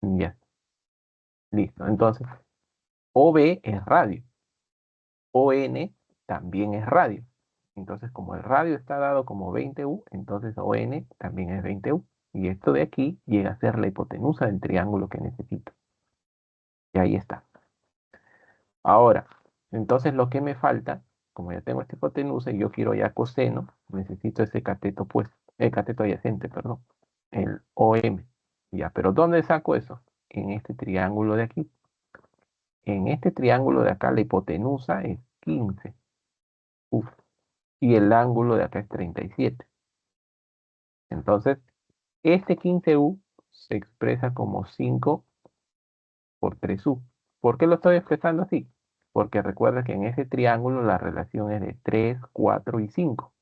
Ya, listo. Entonces, OB es radio. ON también es radio. Entonces, como el radio está dado como 20U, entonces ON también es 20U. Y esto de aquí llega a ser la hipotenusa del triángulo que necesito. Y ahí está. Ahora, entonces lo que me falta, como ya tengo esta hipotenusa y yo quiero ya coseno, necesito ese cateto, pues, el cateto adyacente, perdón, el OM. Ya, pero ¿dónde saco eso? En este triángulo de aquí. En este triángulo de acá la hipotenusa es 15. Uf. Y el ángulo de acá es 37. Entonces, este 15U se expresa como 5 por 3U. ¿Por qué lo estoy expresando así? Porque recuerda que en ese triángulo la relación es de 3, 4 y 5.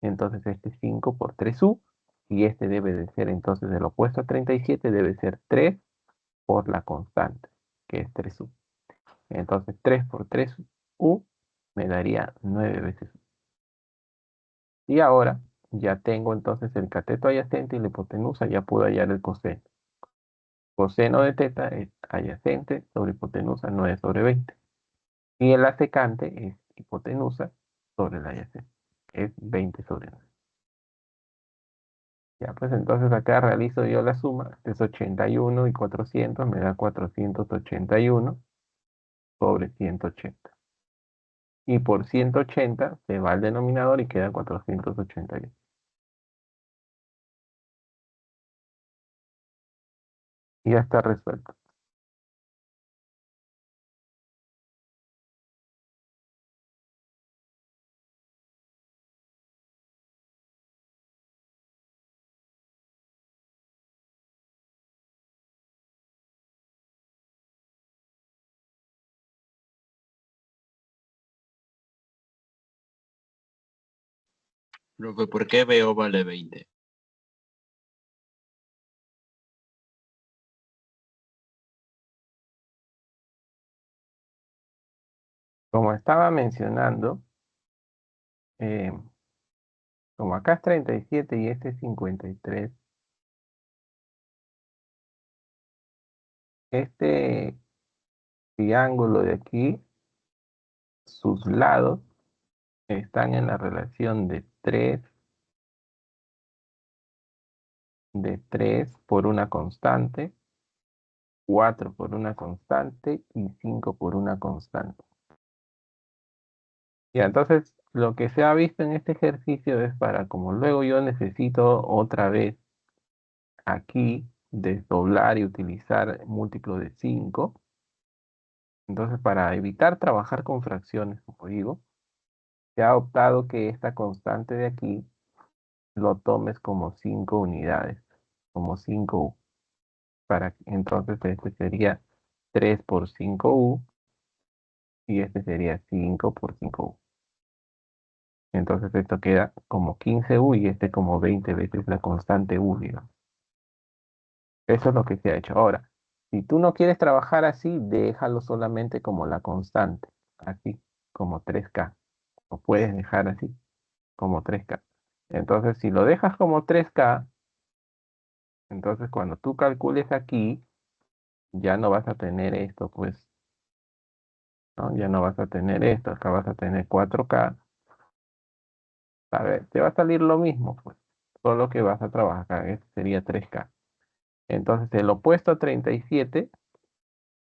Entonces este es 5 por 3U y este debe de ser entonces el opuesto a 37 debe ser 3 por la constante, que es 3U. Entonces 3 por 3U me daría 9 veces U. Y ahora ya tengo entonces el cateto adyacente y la hipotenusa, ya puedo hallar el coseno. Coseno de teta es adyacente sobre hipotenusa 9 sobre 20. Y el asecante es hipotenusa sobre la adyacente. Es 20 sobre 9. Ya, pues entonces acá realizo yo la suma. Es 81 y 400, me da 481 sobre 180. Y por 180 se va al denominador y queda 481. Y ya está resuelto. Profe, ¿por qué BO vale 20? Como estaba mencionando, eh, como acá es 37 y este es 53, este triángulo de aquí, sus lados están en la relación de 3 por una constante, 4 por una constante y 5 por una constante. Ya, entonces lo que se ha visto en este ejercicio es para, como luego yo necesito otra vez aquí desdoblar y utilizar múltiplo de 5, entonces para evitar trabajar con fracciones, como digo, se ha optado que esta constante de aquí lo tomes como 5 unidades, como 5U. Entonces este sería 3 por 5U y este sería 5 por 5U. Entonces esto queda como 15U y este como 20 veces la constante U, digamos. Eso es lo que se ha hecho. Ahora, si tú no quieres trabajar así, déjalo solamente como la constante, así, como 3K. Lo puedes dejar así, como 3K. Entonces, si lo dejas como 3K, entonces cuando tú calcules aquí, ya no vas a tener esto, pues, ¿no? Ya no vas a tener esto, acá vas a tener 4K. A ver, te va a salir lo mismo, pues, solo que vas a trabajar, este sería 3K. Entonces, el opuesto a 37,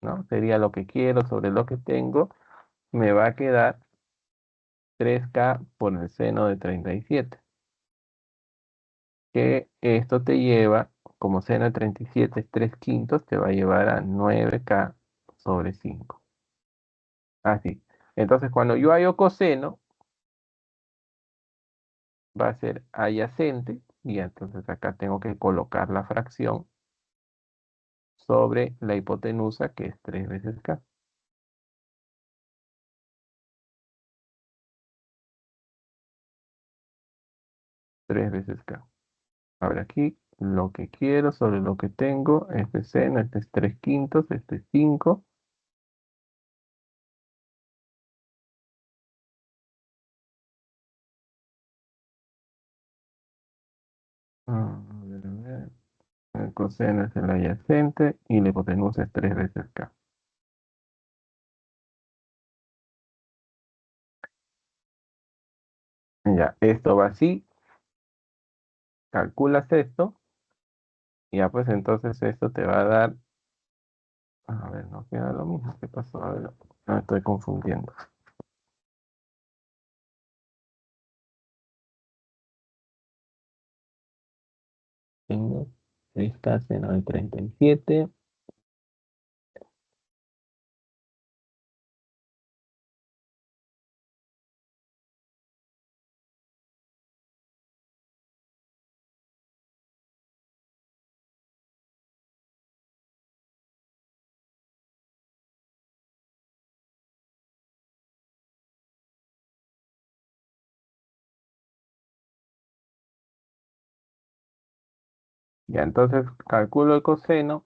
¿no? Sería lo que quiero sobre lo que tengo, me va a quedar 3K por el seno de 37. Que esto te lleva, como seno de 37 es 3 quintos, te va a llevar a 9K sobre 5. Así. Entonces, cuando yo hallo coseno, va a ser adyacente y entonces acá tengo que colocar la fracción sobre la hipotenusa, que es 3 veces K. Tres veces K. Ahora aquí lo que quiero sobre lo que tengo, este seno, este es 3/5, este es 5. A ver, a ver. El coseno es el adyacente y la hipotenusa es 3 veces K. Ya, esto va así. Calculas esto. Y ya pues entonces esto te va a dar. A ver, no queda lo mismo. ¿Qué pasó? A ver, no me estoy confundiendo. Tengo esta seno de 37. Ya, entonces calculo el coseno.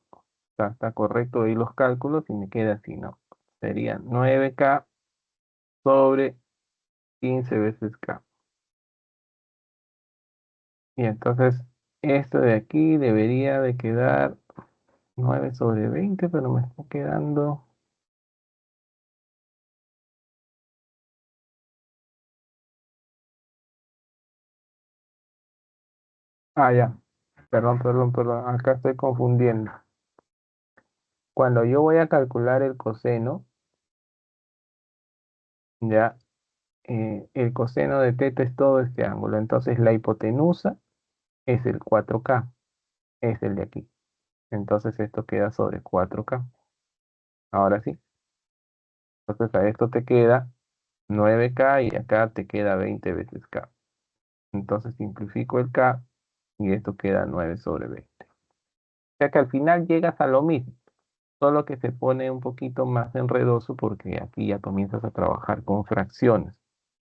Está correcto ahí los cálculos y me queda así, ¿no? Sería 9K sobre 15 veces K. Y entonces esto de aquí debería de quedar 9 sobre 20, pero me está quedando. Ah, ya. Perdón, perdón, perdón. Acá estoy confundiendo. Cuando yo voy a calcular el coseno, ya, el coseno de teta es todo este ángulo. Entonces la hipotenusa es el 4K, es el de aquí. Entonces esto queda sobre 4K. Ahora sí. Entonces a esto te queda 9K y acá te queda 20 veces K. Entonces simplifico el K y esto queda 9 sobre 20. O sea que al final llegas a lo mismo, solo que se pone un poquito más enredoso porque aquí ya comienzas a trabajar con fracciones.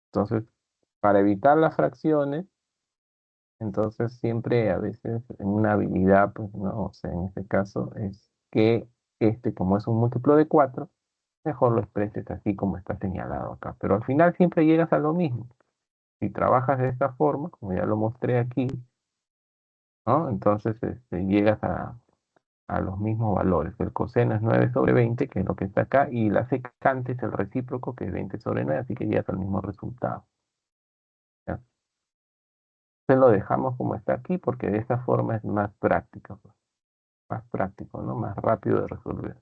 Entonces, para evitar las fracciones, entonces siempre a veces en una habilidad, pues no, o sea, en este caso es que como es un múltiplo de 4, mejor lo expreses así como está señalado acá. Pero al final siempre llegas a lo mismo. Si trabajas de esta forma, como ya lo mostré aquí, ¿no? Entonces llegas a los mismos valores. El coseno es 9 sobre 20, que es lo que está acá, y la secante es el recíproco, que es 20 sobre 9, así que llegas al mismo resultado. ¿Ya? Entonces lo dejamos como está aquí, porque de esta forma es más práctico, pues, más práctico, ¿no? Más rápido de resolver.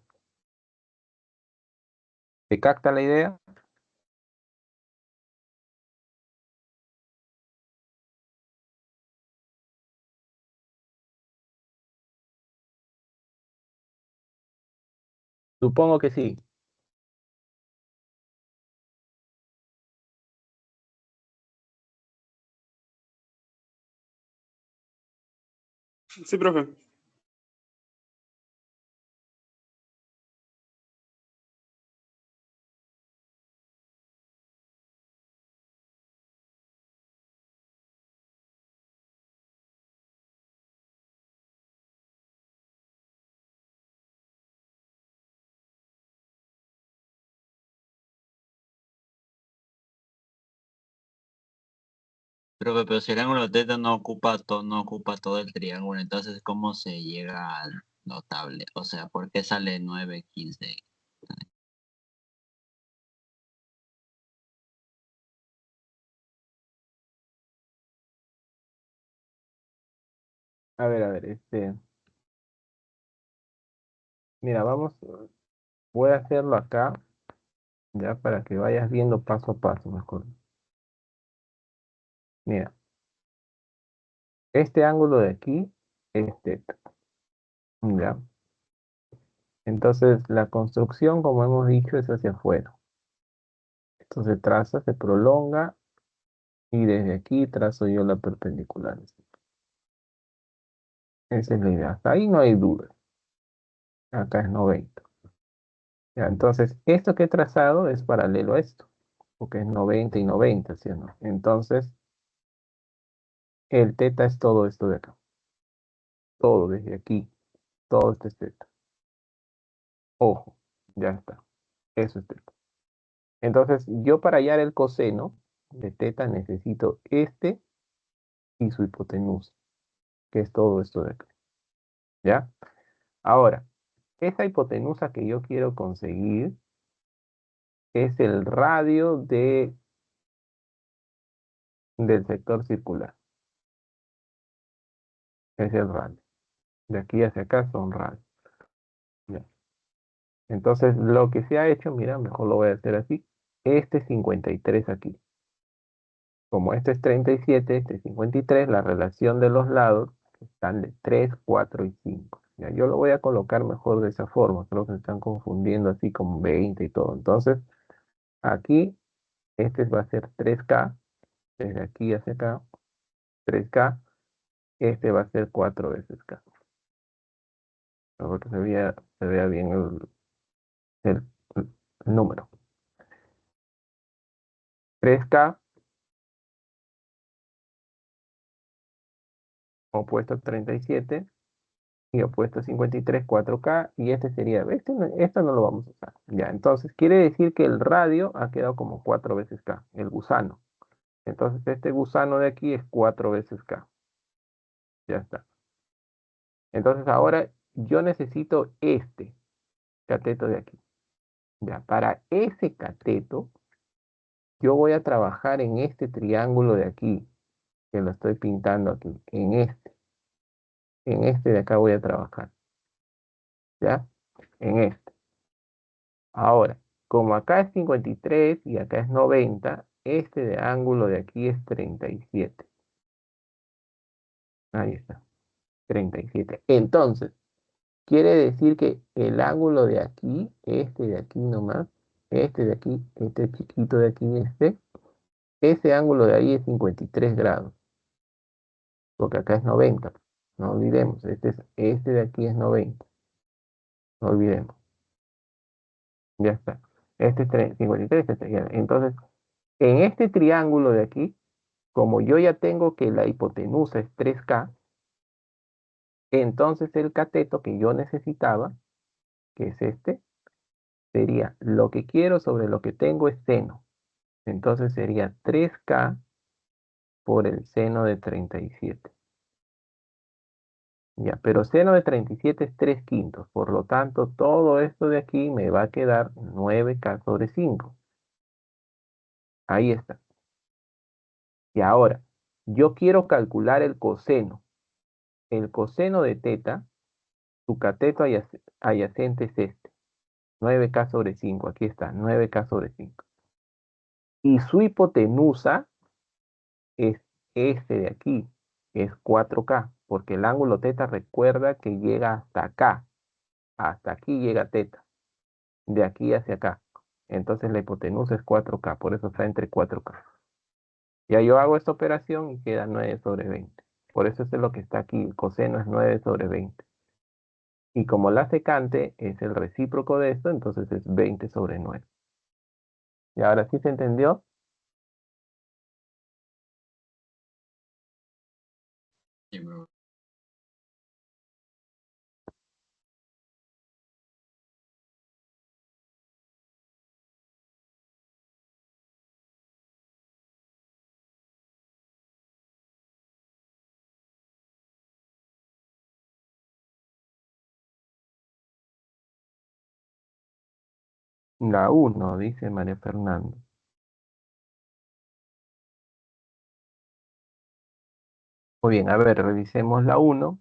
¿Te capta la idea? Supongo que sí. Sí, profe. Pero si el ángulo θ no ocupa todo el triángulo, entonces ¿cómo se llega al notable? O sea, ¿por qué sale 9, 15? A ver, mira, voy a hacerlo acá, ya, para que vayas viendo paso a paso, mejor. Mira, este ángulo de aquí es θ, ¿ya? Entonces, la construcción, como hemos dicho, es hacia afuera. Esto se traza, se prolonga, y desde aquí trazo yo la perpendicular. Esa es la idea. Hasta ahí no hay duda. Acá es 90. Ya, entonces, esto que he trazado es paralelo a esto, porque es 90 y 90, ¿sí o no? Entonces, el teta es todo esto de acá. Todo desde aquí. Todo este es teta. Ojo, ya está. Eso es teta. Entonces, yo para hallar el coseno de teta necesito este y su hipotenusa, que es todo esto de acá. ¿Ya? Ahora, esa hipotenusa que yo quiero conseguir es el radio del sector circular. Es el radio. De aquí hacia acá son radios. ¿Ya? Entonces, lo que se ha hecho, mira, mejor lo voy a hacer así. Este es 53 aquí. Como este es 37, este es 53, la relación de los lados están de 3, 4 y 5. Ya, yo lo voy a colocar mejor de esa forma. Creo que se están confundiendo así con 20 y todo. Entonces, aquí, este va a ser 3K. Desde aquí hacia acá, 3K. Este va a ser 4 veces K. Para que se vea bien el número. 3K opuesto a 37 y opuesto a 53, 4K, y este sería, esto no lo vamos a usar. Ya, entonces quiere decir que el radio ha quedado como 4 veces K, el gusano. Entonces este gusano de aquí es 4 veces K. Ya está. Entonces ahora yo necesito este cateto de aquí. Ya, para ese cateto, yo voy a trabajar en este triángulo de aquí, que lo estoy pintando aquí, en este de acá voy a trabajar. ¿Ya? En este. Ahora, como acá es 53 y acá es 90, este de ángulo de aquí es 37. Ahí está, 37. Entonces, quiere decir que el ángulo de aquí, este de aquí nomás, este de aquí, este chiquito de aquí, ese ángulo de ahí es 53 grados, porque acá es 90. No olvidemos, este de aquí es 90. No olvidemos. Ya está. Este es 53, ya. Entonces, en este triángulo de aquí, como yo ya tengo que la hipotenusa es 3K, entonces el cateto que yo necesitaba, que es este, sería lo que quiero sobre lo que tengo es seno. Entonces sería 3K por el seno de 37. Ya, pero seno de 37 es 3 quintos. Por lo tanto, todo esto de aquí me va a quedar 9K sobre 5. Ahí está. Y ahora, yo quiero calcular el coseno. El coseno de teta, su cateto adyacente es este. 9K sobre 5, aquí está, 9K sobre 5. Y su hipotenusa es este de aquí, es 4K, porque el ángulo teta recuerda que llega hasta acá, hasta aquí llega teta, de aquí hacia acá. Entonces la hipotenusa es 4K, por eso está entre 4K. Ya yo hago esta operación y queda 9 sobre 20. Por eso es lo que está aquí, el coseno es 9 sobre 20. Y como la secante es el recíproco de esto, entonces es 20 sobre 9. ¿Y ahora sí se entendió? Sí, bro. La 1, dice María Fernanda. Muy bien, a ver, revisemos la 1.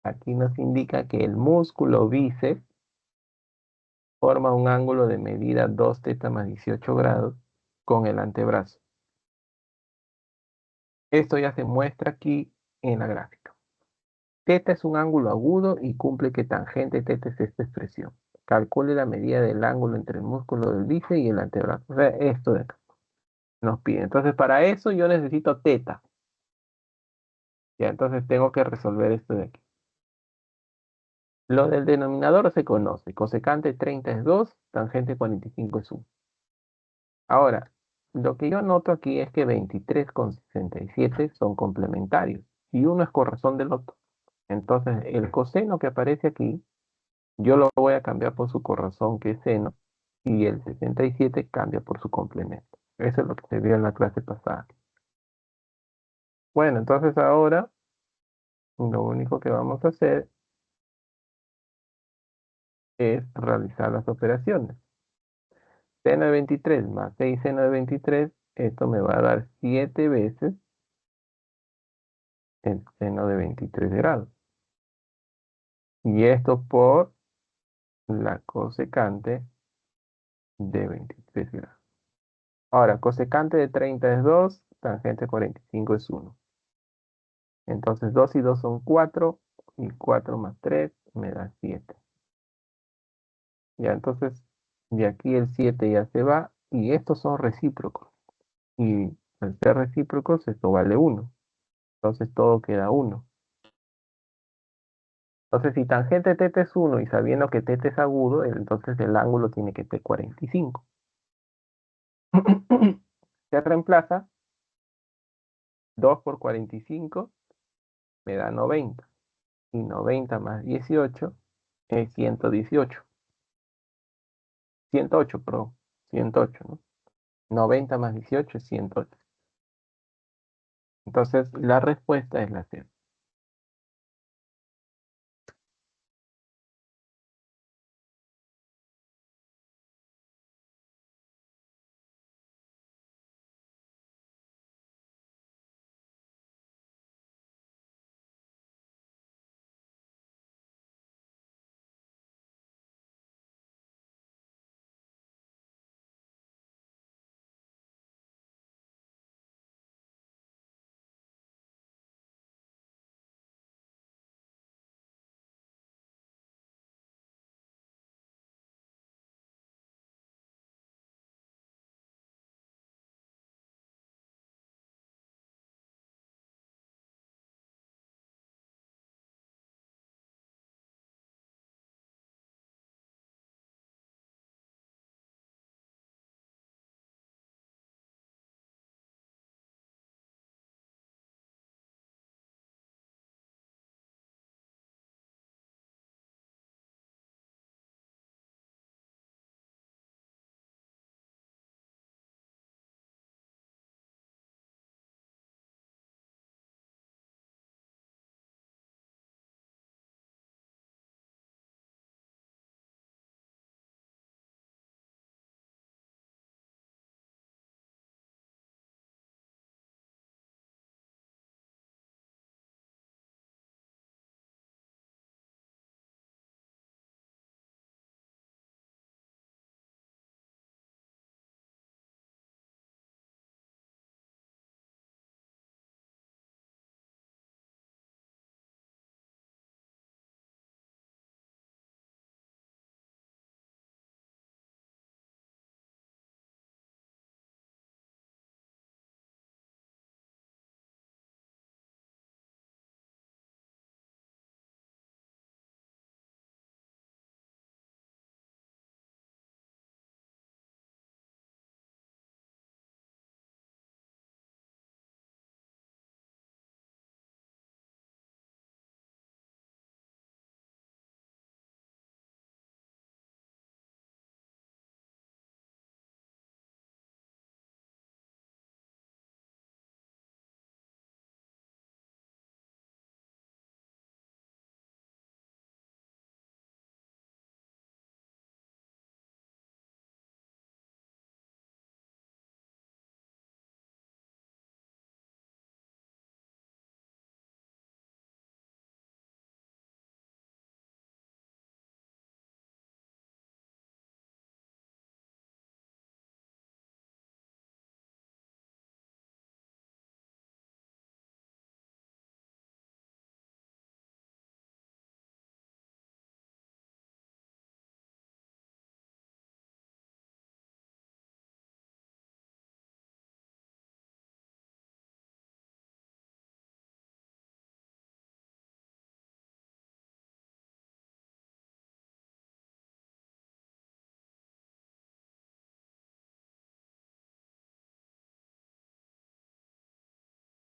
Aquí nos indica que el músculo bíceps forma un ángulo de medida 2 teta más 18 grados con el antebrazo. Esto ya se muestra aquí en la gráfica. Teta es un ángulo agudo y cumple que tangente teta es esta expresión. Calcule la medida del ángulo entre el músculo del bíceps y el antebrazo. O sea, esto de acá nos pide. Entonces, para eso yo necesito teta. Ya, entonces tengo que resolver esto de aquí. Lo del denominador se conoce. Cosecante 30 es 2, tangente 45 es 1. Ahora, lo que yo noto aquí es que 23 con 67 son complementarios y uno es corrazón del otro. Entonces, el coseno que aparece aquí, yo lo voy a cambiar por su corrazón, que es seno, y el 67 cambia por su complemento. Eso es lo que se vio en la clase pasada. Bueno, entonces ahora lo único que vamos a hacer es realizar las operaciones. Seno de 23 más 6 seno de 23, esto me va a dar 7 veces el seno de 23 grados. Y esto por la cosecante de 23 grados. Ahora, cosecante de 30 es 2, tangente 45 es 1. Entonces 2 y 2 son 4, y 4 más 3 me da 7. Ya, entonces de aquí el 7 ya se va, y estos son recíprocos. Y al ser recíprocos, esto vale 1. Entonces todo queda 1. Entonces, si tangente θ es 1 y sabiendo que θ es agudo, entonces el ángulo tiene que ser 45. Se reemplaza 2 por 45, me da 90. Y 90 más 18 es 118. 108, perdón. 108, ¿no? 90 más 18 es 108. Entonces, la respuesta es la C.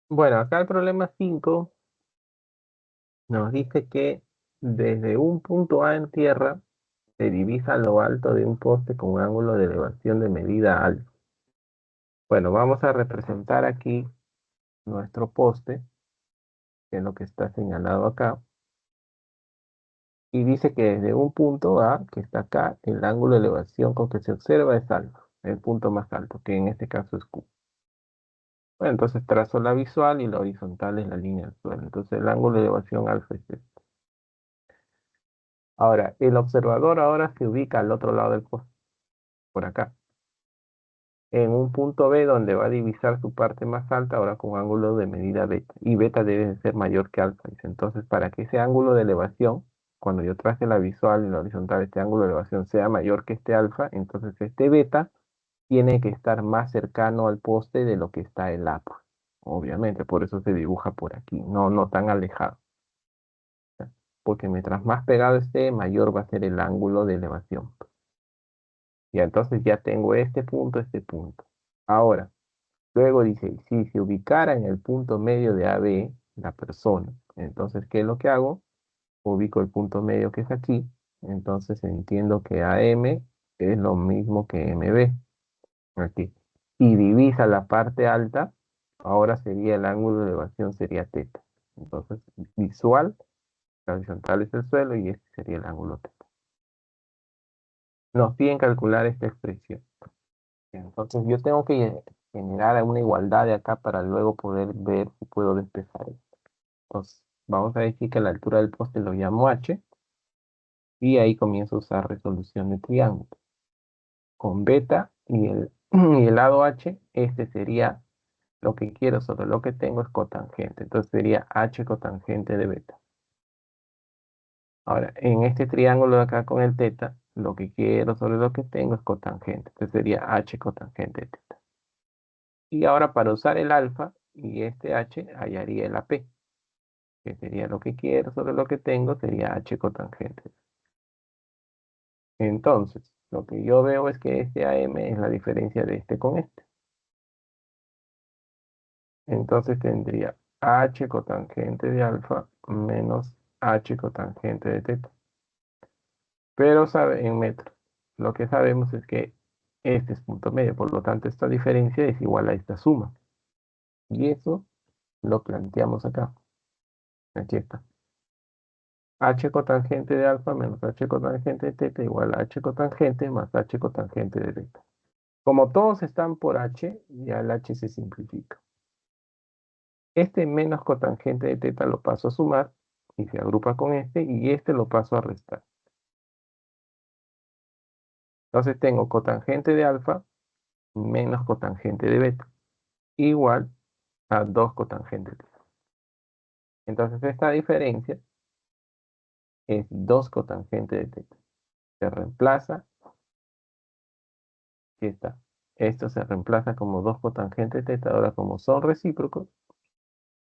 Bueno, acá el problema 5 nos dice que desde un punto A en tierra se divisa lo alto de un poste con un ángulo de elevación de medida alfa. Bueno, vamos a representar aquí nuestro poste, que es lo que está señalado acá. Y dice que desde un punto A, que está acá, el ángulo de elevación con que se observa es alfa, el punto más alto, que en este caso es Q. Bueno, entonces trazo la visual y la horizontal es la línea del suelo. Entonces el ángulo de elevación alfa es este. Ahora, el observador ahora se ubica al otro lado del poste, por acá, en un punto B donde va a divisar su parte más alta, ahora con ángulo de medida beta. Y beta debe de ser mayor que alfa. Dice. Entonces, para que ese ángulo de elevación, cuando yo trace la visual y la horizontal, este ángulo de elevación sea mayor que este alfa, entonces este beta tiene que estar más cercano al poste de lo que está el A, pues. Obviamente, por eso se dibuja por aquí, no tan alejado. Porque mientras más pegado esté, mayor va a ser el ángulo de elevación. Y entonces ya tengo este punto, este punto. Ahora, luego dice, si se ubicara en el punto medio de AB, la persona, entonces, ¿qué es lo que hago? Ubico el punto medio que es aquí, entonces entiendo que AM es lo mismo que MB, aquí. Y divisa la parte alta, ahora sería el ángulo de elevación, sería teta. Entonces, visual, la horizontal es el suelo y este sería el ángulo teta. Nos piden calcular esta expresión. Entonces, yo tengo que generar una igualdad de acá para luego poder ver si puedo despejar esto. Entonces, vamos a decir que la altura del poste lo llamo h y ahí comienzo a usar resolución de triángulo. Con beta y el lado h, este sería lo que quiero sobre lo que tengo es cotangente. Entonces sería h cotangente de beta. Ahora, en este triángulo de acá con el teta, lo que quiero sobre lo que tengo es cotangente. Entonces sería h cotangente de teta. Y ahora para usar el alfa y este h, hallaría el AP, que sería lo que quiero sobre lo que tengo, sería h cotangente. Entonces, lo que yo veo es que este AM es la diferencia de este con este. Entonces tendría h cotangente de alfa menos h cotangente de teta. Pero sabe en metros. Lo que sabemos es que este es punto medio, por lo tanto esta diferencia es igual a esta suma. Y eso lo planteamos acá. Aquí está. H cotangente de alfa menos H cotangente de teta igual a H cotangente más H cotangente de teta. Como todos están por H, ya el H se simplifica. Este menos cotangente de teta lo paso a sumar y se agrupa con este y este lo paso a restar. Entonces tengo cotangente de alfa menos cotangente de beta igual a 2 cotangente de teta. Entonces esta diferencia es 2 cotangente de teta. Se reemplaza, aquí está. Esto se reemplaza como 2 cotangente de teta. Ahora como son recíprocos,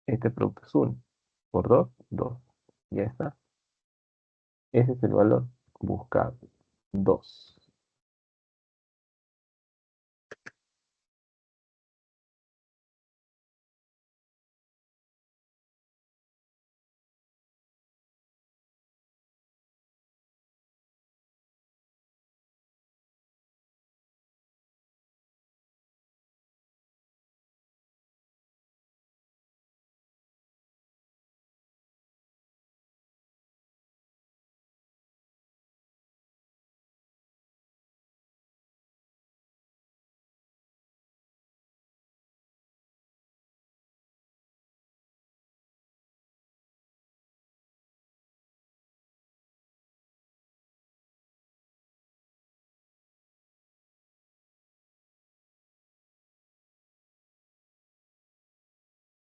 este producto es 1. Por 2, 2. Ya está. Ese es el valor buscado. 2.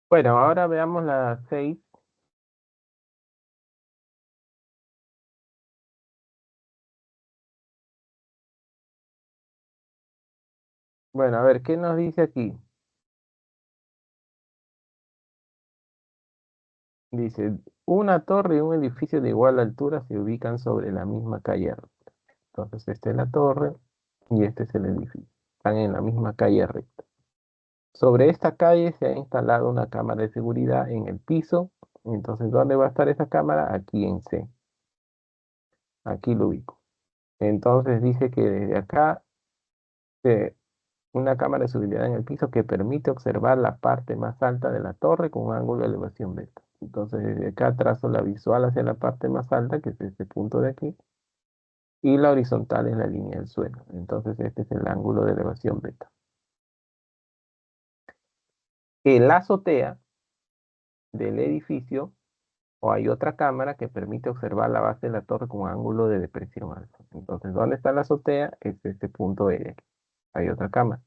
Bueno, ahora veamos la 6. Bueno, a ver, ¿qué nos dice aquí? Dice, una torre y un edificio de igual altura se ubican sobre la misma calle recta. Entonces, esta es la torre y este es el edificio. Están en la misma calle recta. Sobre esta calle se ha instalado una cámara de seguridad en el piso. Entonces, ¿dónde va a estar esa cámara? Aquí en C. Aquí lo ubico. Entonces dice que desde acá, una cámara de seguridad en el piso que permite observar la parte más alta de la torre con un ángulo de elevación beta. Entonces, desde acá trazo la visual hacia la parte más alta, que es este punto de aquí, y la horizontal es la línea del suelo. Entonces, este es el ángulo de elevación beta. En la azotea del edificio, o hay otra cámara que permite observar la base de la torre con un ángulo de depresión alfa. Entonces, ¿dónde está la azotea? Es este punto E de aquí. Hay otra cámara.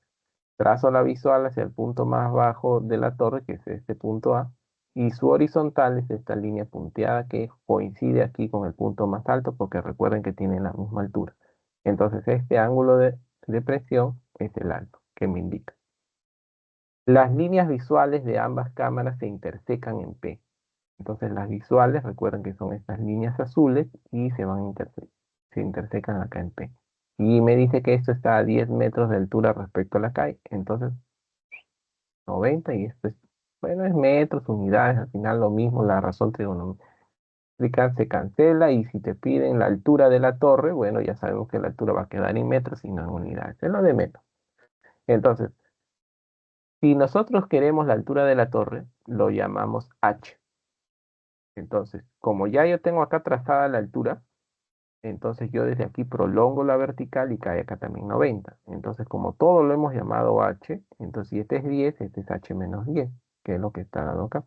Trazo la visual hacia el punto más bajo de la torre, que es este punto A, y su horizontal es esta línea punteada que coincide aquí con el punto más alto, porque recuerden que tienen la misma altura. Entonces, este ángulo de depresión es el alto, que me indica. Las líneas visuales de ambas cámaras se intersecan en P. Entonces las visuales, recuerden que son estas líneas azules y se intersecan acá en P. Y me dice que esto está a 10 metros de altura respecto a la calle. Entonces 90 y esto es, bueno, es metros, unidades, al final lo mismo, la razón trigonométrica se cancela y si te piden la altura de la torre, bueno, ya sabemos que la altura va a quedar en metros y no en unidades, es lo de metros. Entonces, si nosotros queremos la altura de la torre, lo llamamos H. Entonces, como ya yo tengo acá trazada la altura, entonces yo desde aquí prolongo la vertical y cae acá también 90. Entonces, como todo lo hemos llamado H, entonces si este es 10, este es H menos 10, que es lo que está dado acá.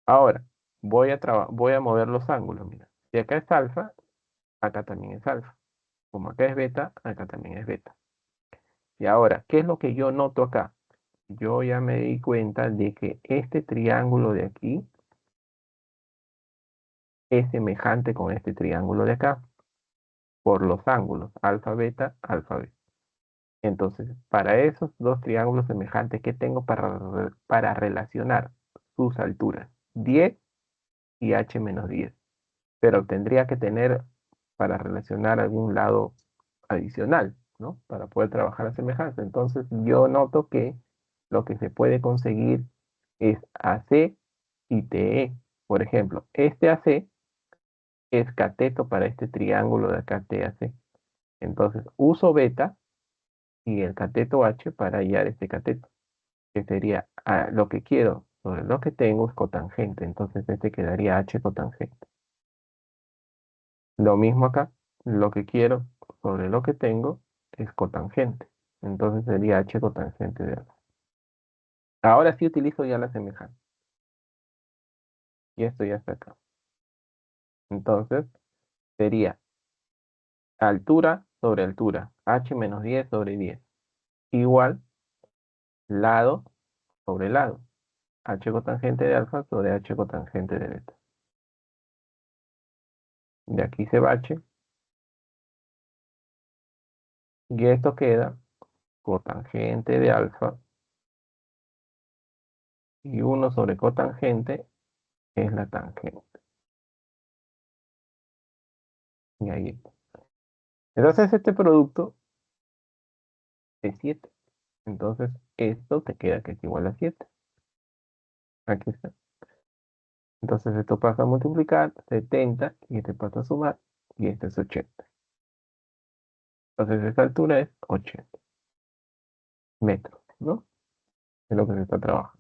Ahora, voy a mover los ángulos, mira. Si acá es alfa, acá también es alfa. Como acá es beta, acá también es beta. Y ahora, ¿qué es lo que yo noto acá? Yo ya me di cuenta de que este triángulo de aquí es semejante con este triángulo de acá, por los ángulos, alfa, beta, alfa, beta. Entonces, para esos dos triángulos semejantes, ¿qué tengo para relacionar sus alturas? 10 y h menos 10. Pero tendría que tener para relacionar algún lado adicional, ¿no? Para poder trabajar la semejanza. Entonces, yo noto que lo que se puede conseguir es AC y TE. Por ejemplo, este AC es cateto para este triángulo de acá TAC. Entonces, uso beta y el cateto H para hallar este cateto, que sería lo que quiero sobre lo que tengo es cotangente, entonces este quedaría H cotangente. Lo mismo acá, lo que quiero sobre lo que tengo es cotangente, entonces sería H cotangente de alfa. Ahora sí utilizo ya la semejanza. Y esto ya está acá. Entonces sería altura sobre altura, H menos 10 sobre 10, igual lado sobre lado. H cotangente de alfa sobre H cotangente de beta. De aquí se va H. Y esto queda cotangente de alfa. Y 1 sobre cotangente es la tangente. Y ahí está. Entonces este producto es 7. Entonces esto te queda que es igual a 7. Aquí está. Entonces esto pasa a multiplicar 70 y este pasa a sumar y este es 80. Entonces esta altura es 80 metros, ¿no? Es lo que se está trabajando.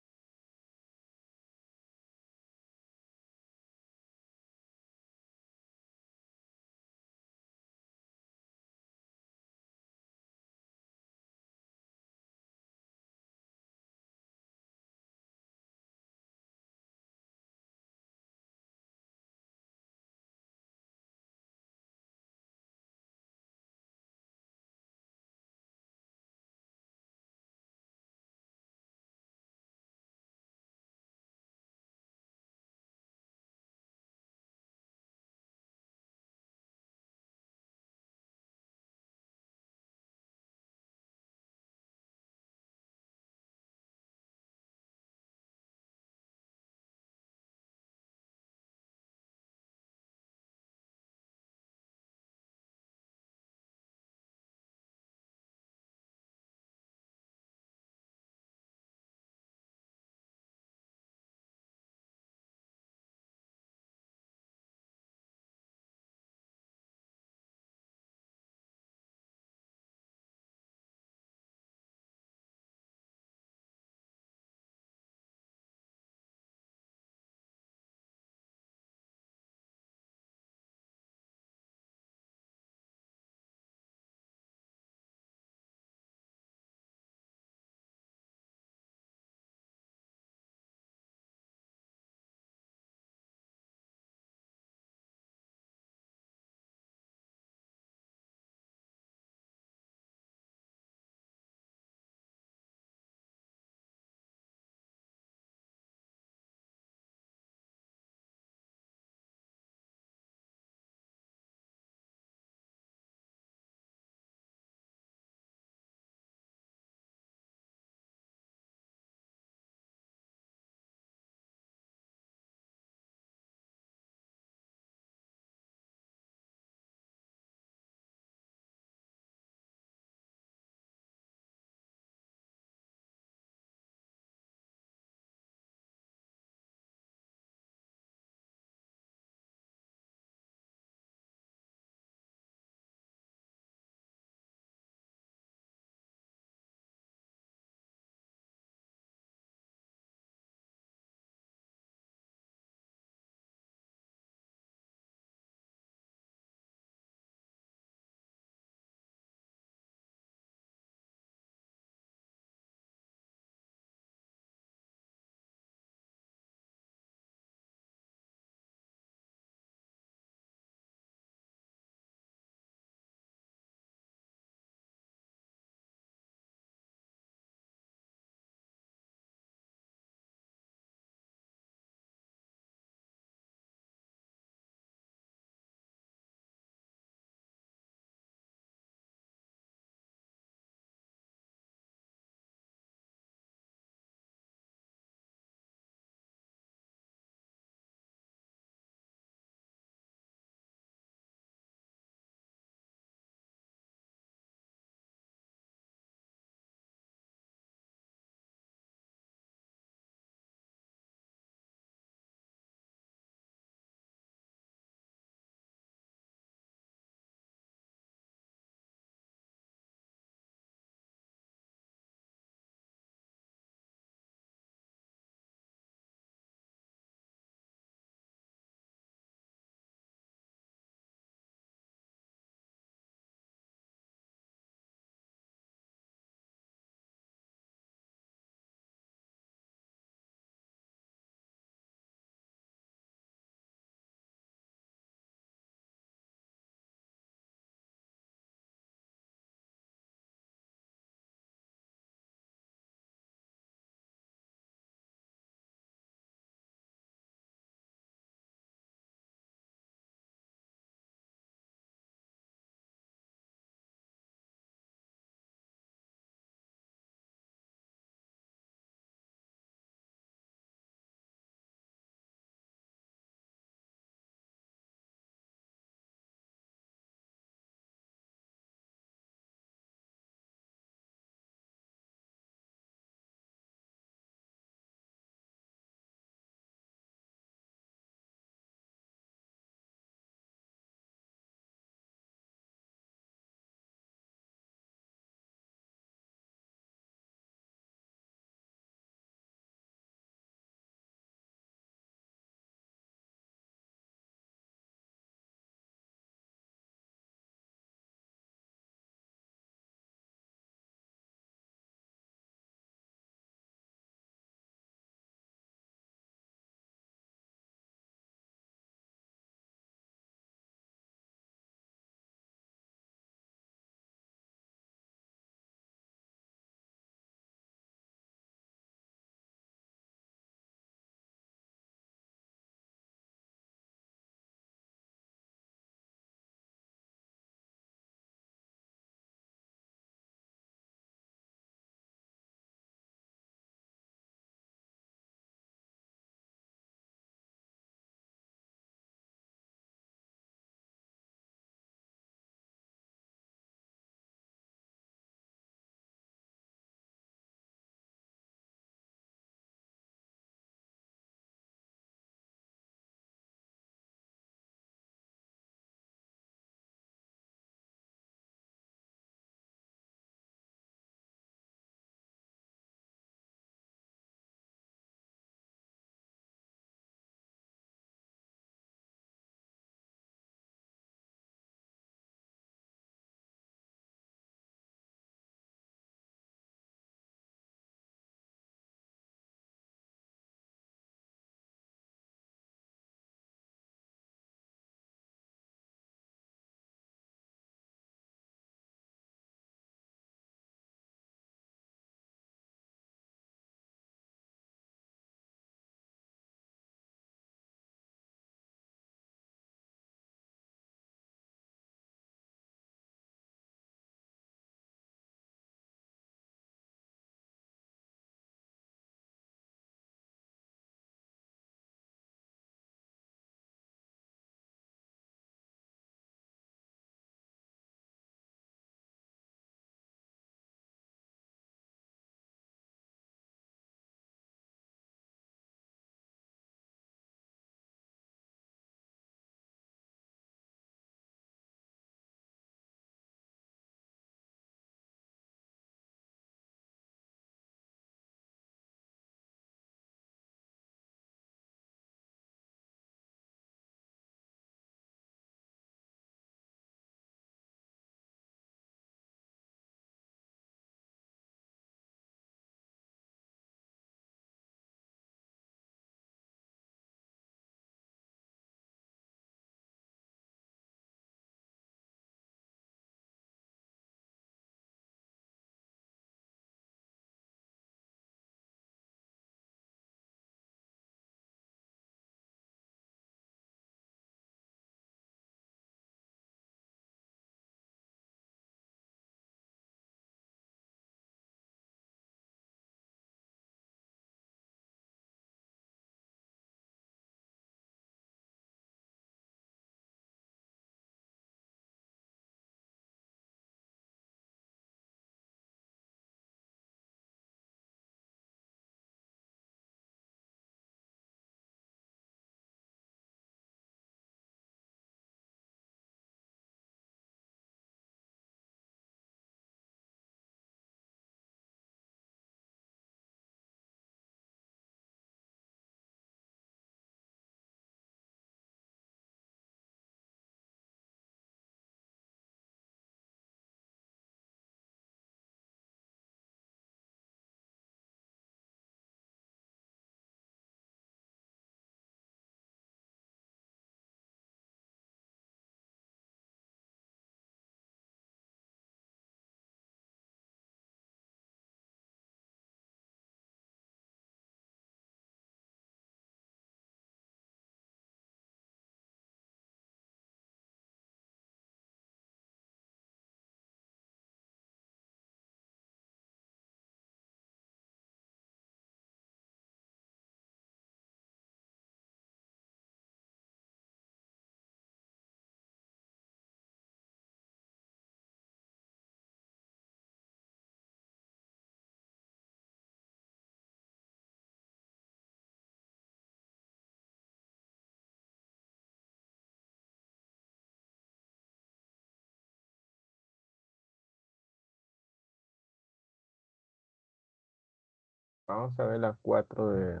Vamos a ver la 4 de...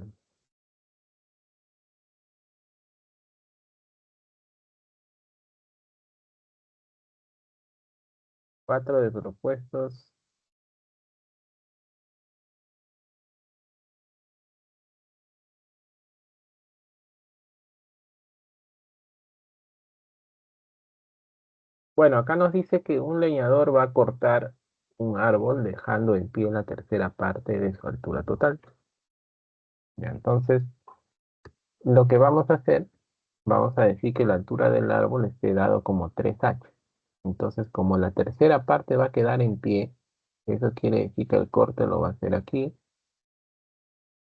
4 de propuestos. Bueno, acá nos dice que un leñador va a cortar un árbol dejando en pie la tercera parte de su altura total. Ya, entonces, lo que vamos a hacer, vamos a decir que la altura del árbol esté dado como 3h. Entonces, como la tercera parte va a quedar en pie, eso quiere decir que el corte lo va a hacer aquí,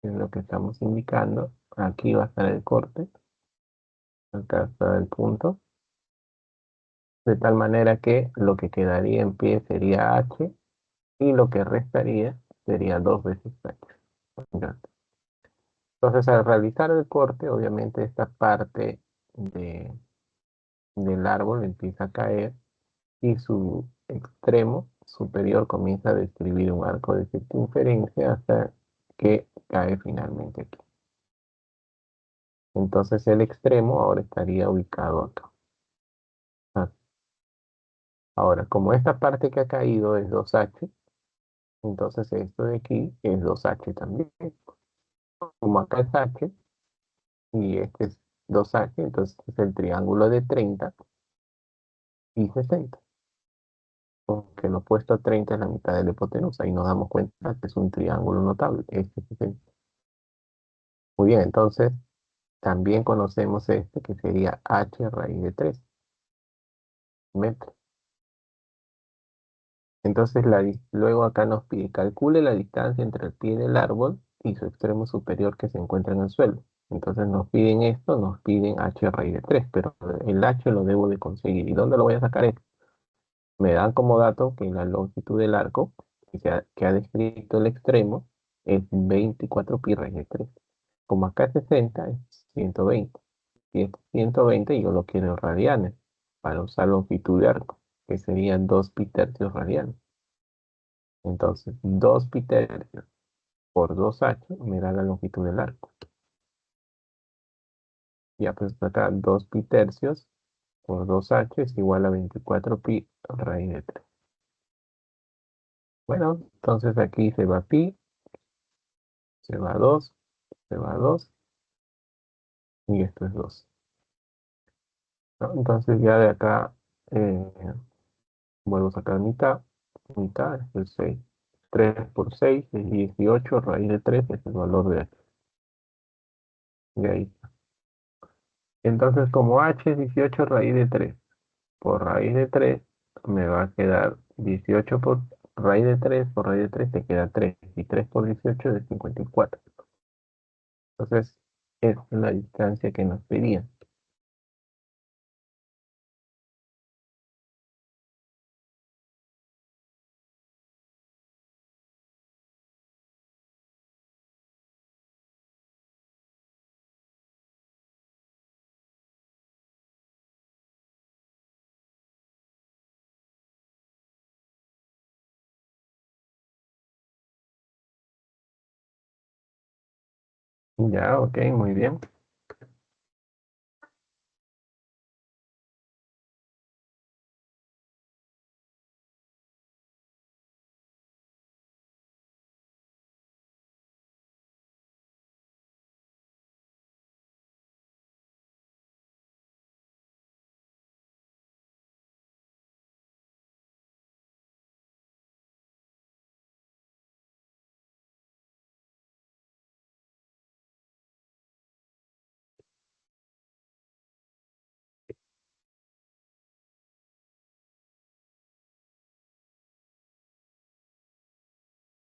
es lo que estamos indicando. Aquí va a estar el corte, acá está el punto, de tal manera que lo que quedaría en pie sería h y lo que restaría sería 2 veces h. Ya. Entonces, al realizar el corte, obviamente esta parte del árbol empieza a caer y su extremo superior comienza a describir un arco de circunferencia hasta que cae finalmente aquí. Entonces el extremo ahora estaría ubicado acá. Ah, ahora, como esta parte que ha caído es 2h, entonces esto de aquí es 2h también. Como acá es h y este es 2h, entonces es el triángulo de 30 y 60. Porque lo opuesto a 30 es la mitad de la hipotenusa y nos damos cuenta que es un triángulo notable. Este es 60. Muy bien, entonces también conocemos este que sería h raíz de 3 metros. Entonces luego acá nos pide calcule la distancia entre el pie del árbol y su extremo superior que se encuentra en el suelo. Entonces nos piden esto, nos piden h raíz de 3, pero el h lo debo de conseguir. ¿Y dónde lo voy a sacar esto? Me dan como dato que la longitud del arco que ha descrito el extremo es 24 pi raíz de 3. Como acá es 60, es 120. Y este 120 yo lo quiero en radianes para usar longitud de arco, que serían 2 pi tercios radianes. Entonces, 2 pi tercios por 2h me da la longitud del arco. Ya pues acá 2 pi tercios por 2h es igual a 24 pi raíz de 3. Bueno, entonces aquí se va pi, se va 2, se va 2 y esto es 2. ¿No? Entonces ya de acá vuelvo a sacar mitad, mitad es el 6. 3 por 6 es 18, raíz de 3 es el valor de h. De ahí. Entonces como h es 18 raíz de 3 por raíz de 3 me va a quedar 18 por raíz de 3 por raíz de 3 te queda 3 y 3 por 18 es 54. Entonces esa es la distancia que nos pedían. Ya, ok, muy bien.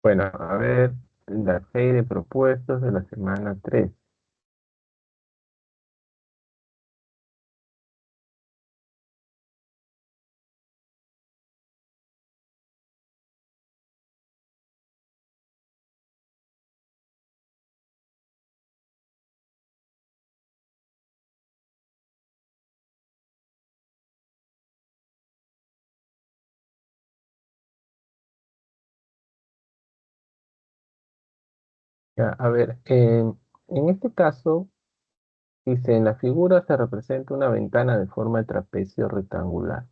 Bueno, a ver, la serie de propuestos de la semana 3. Ya, a ver, en este caso, dice, en la figura se representa una ventana de forma de trapecio rectangular,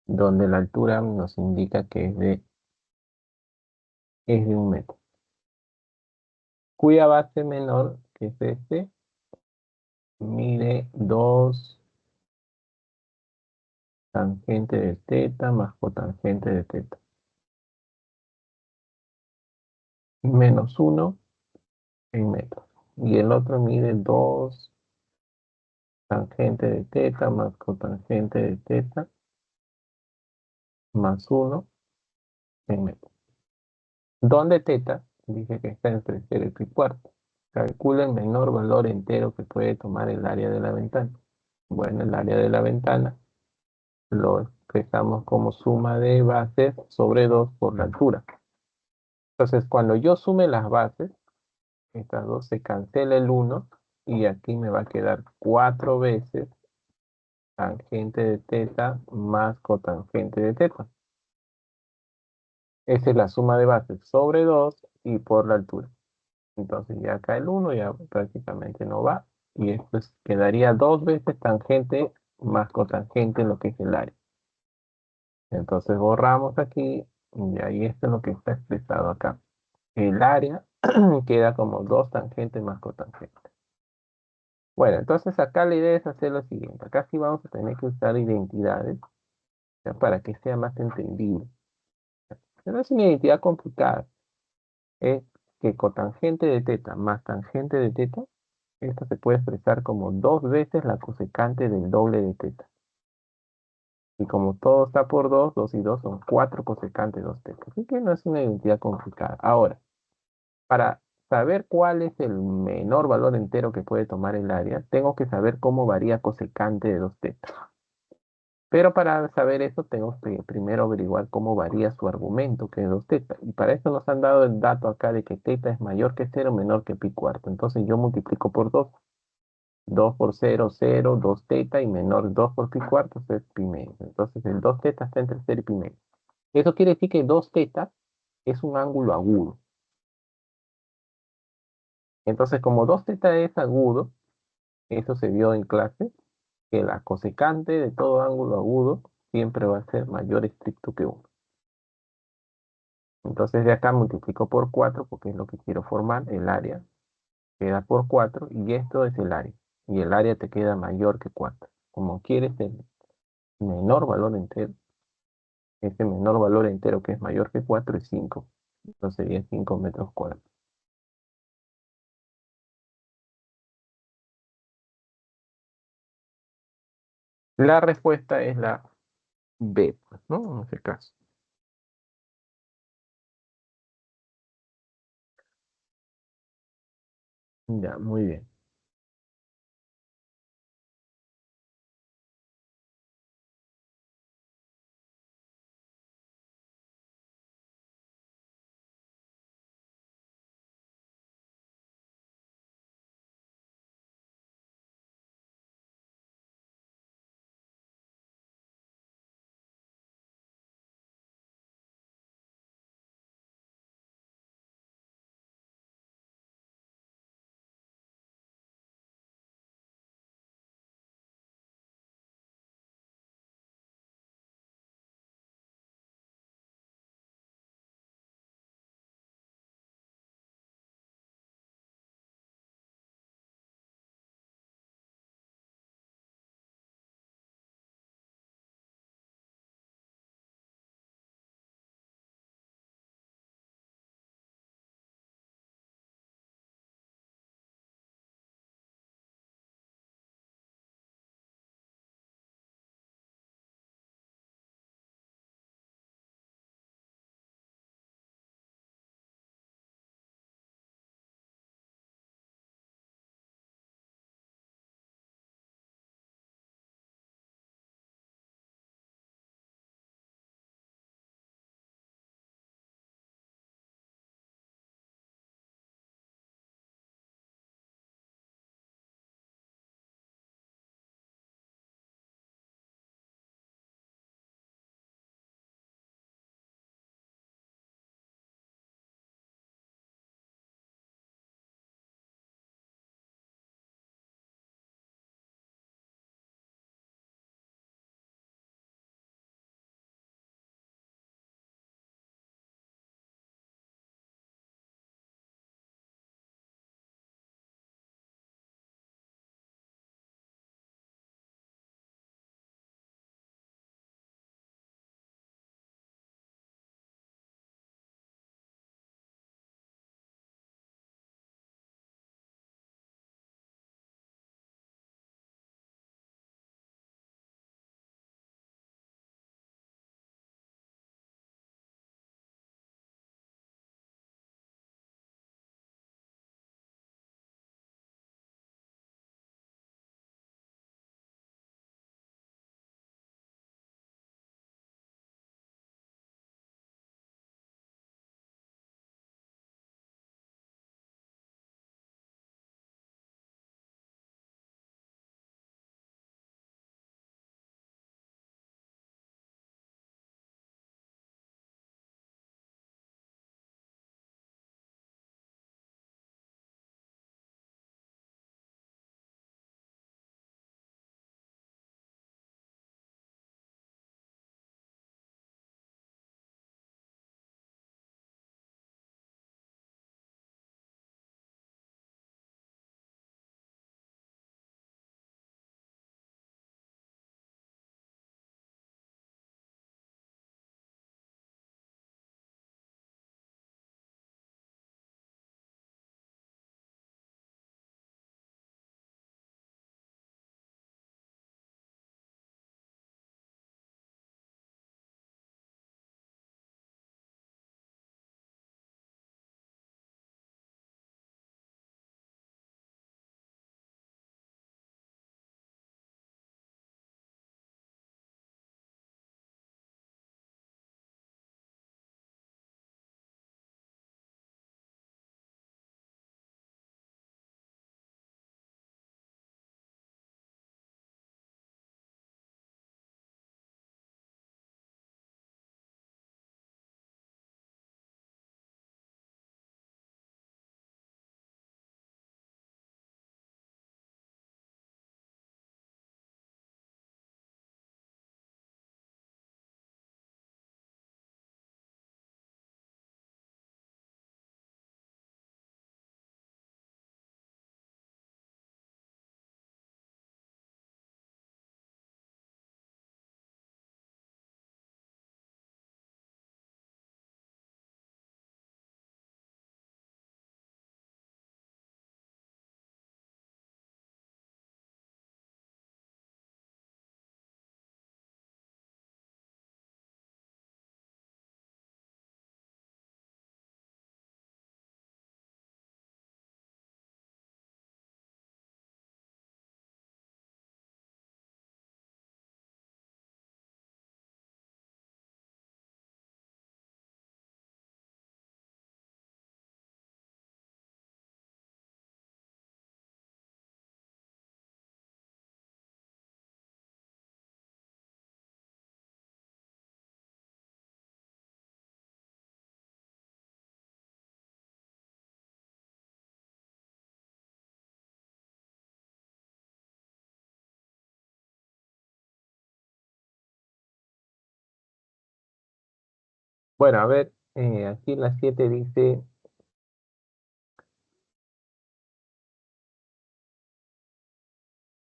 donde la altura nos indica que es de 1 metro, cuya base menor, que es este, mide 2 tangente de teta más cotangente de teta, menos 1 en metros. Y el otro mide 2 tangente de teta más cotangente de teta más 1 en metros. Donde teta, dije que está entre 0 y pi cuarto. Calcula el menor valor entero que puede tomar el área de la ventana. Bueno, el área de la ventana lo expresamos como suma de bases sobre 2 por la altura. Entonces, cuando yo sume las bases, estas dos se cancela el 1 y aquí me va a quedar 4 veces tangente de teta más cotangente de teta. Esa es la suma de bases sobre 2 y por la altura. Entonces ya acá el 1 ya prácticamente no va. Y esto quedaría 2 veces tangente más cotangente en lo que es el área. Entonces borramos aquí y ahí esto es lo que está expresado acá. El área queda como 2 tangentes más cotangente. Bueno, entonces acá la idea es hacer lo siguiente. Acá sí vamos a tener que usar identidades, ya, para que sea más entendible. No es una identidad complicada. Es que cotangente de teta más tangente de teta, esto se puede expresar como 2 veces la cosecante del doble de teta. Y como todo está por 2, 2 y 2 son 4 cosecantes de 2 teta. Así que no es una identidad complicada. Ahora, para saber cuál es el menor valor entero que puede tomar el área, tengo que saber cómo varía cosecante de 2 teta. Pero para saber eso, tengo que primero averiguar cómo varía su argumento, que es 2 teta. Y para eso nos han dado el dato acá de que teta es mayor que 0, menor que pi cuarto. Entonces yo multiplico por 2. 2 por 0, 0, 2 teta y menor 2 por pi cuarto es pi medio. Entonces el 2 teta está entre 0 y pi medio. Eso quiere decir que 2 teta es un ángulo agudo. Entonces como 2 teta es agudo, eso se vio en clase, que la cosecante de todo ángulo agudo siempre va a ser mayor estricto que 1. Entonces de acá multiplico por 4 porque es lo que quiero formar, el área queda por 4 y esto es el área. Y el área te queda mayor que 4. Como quieres el menor valor entero, ese menor valor entero que es mayor que 4 es 5. Entonces sería 5 metros cuadrados. La respuesta es la B, pues, ¿no? En este caso. Ya, muy bien. Bueno, a ver, aquí en la 7 dice,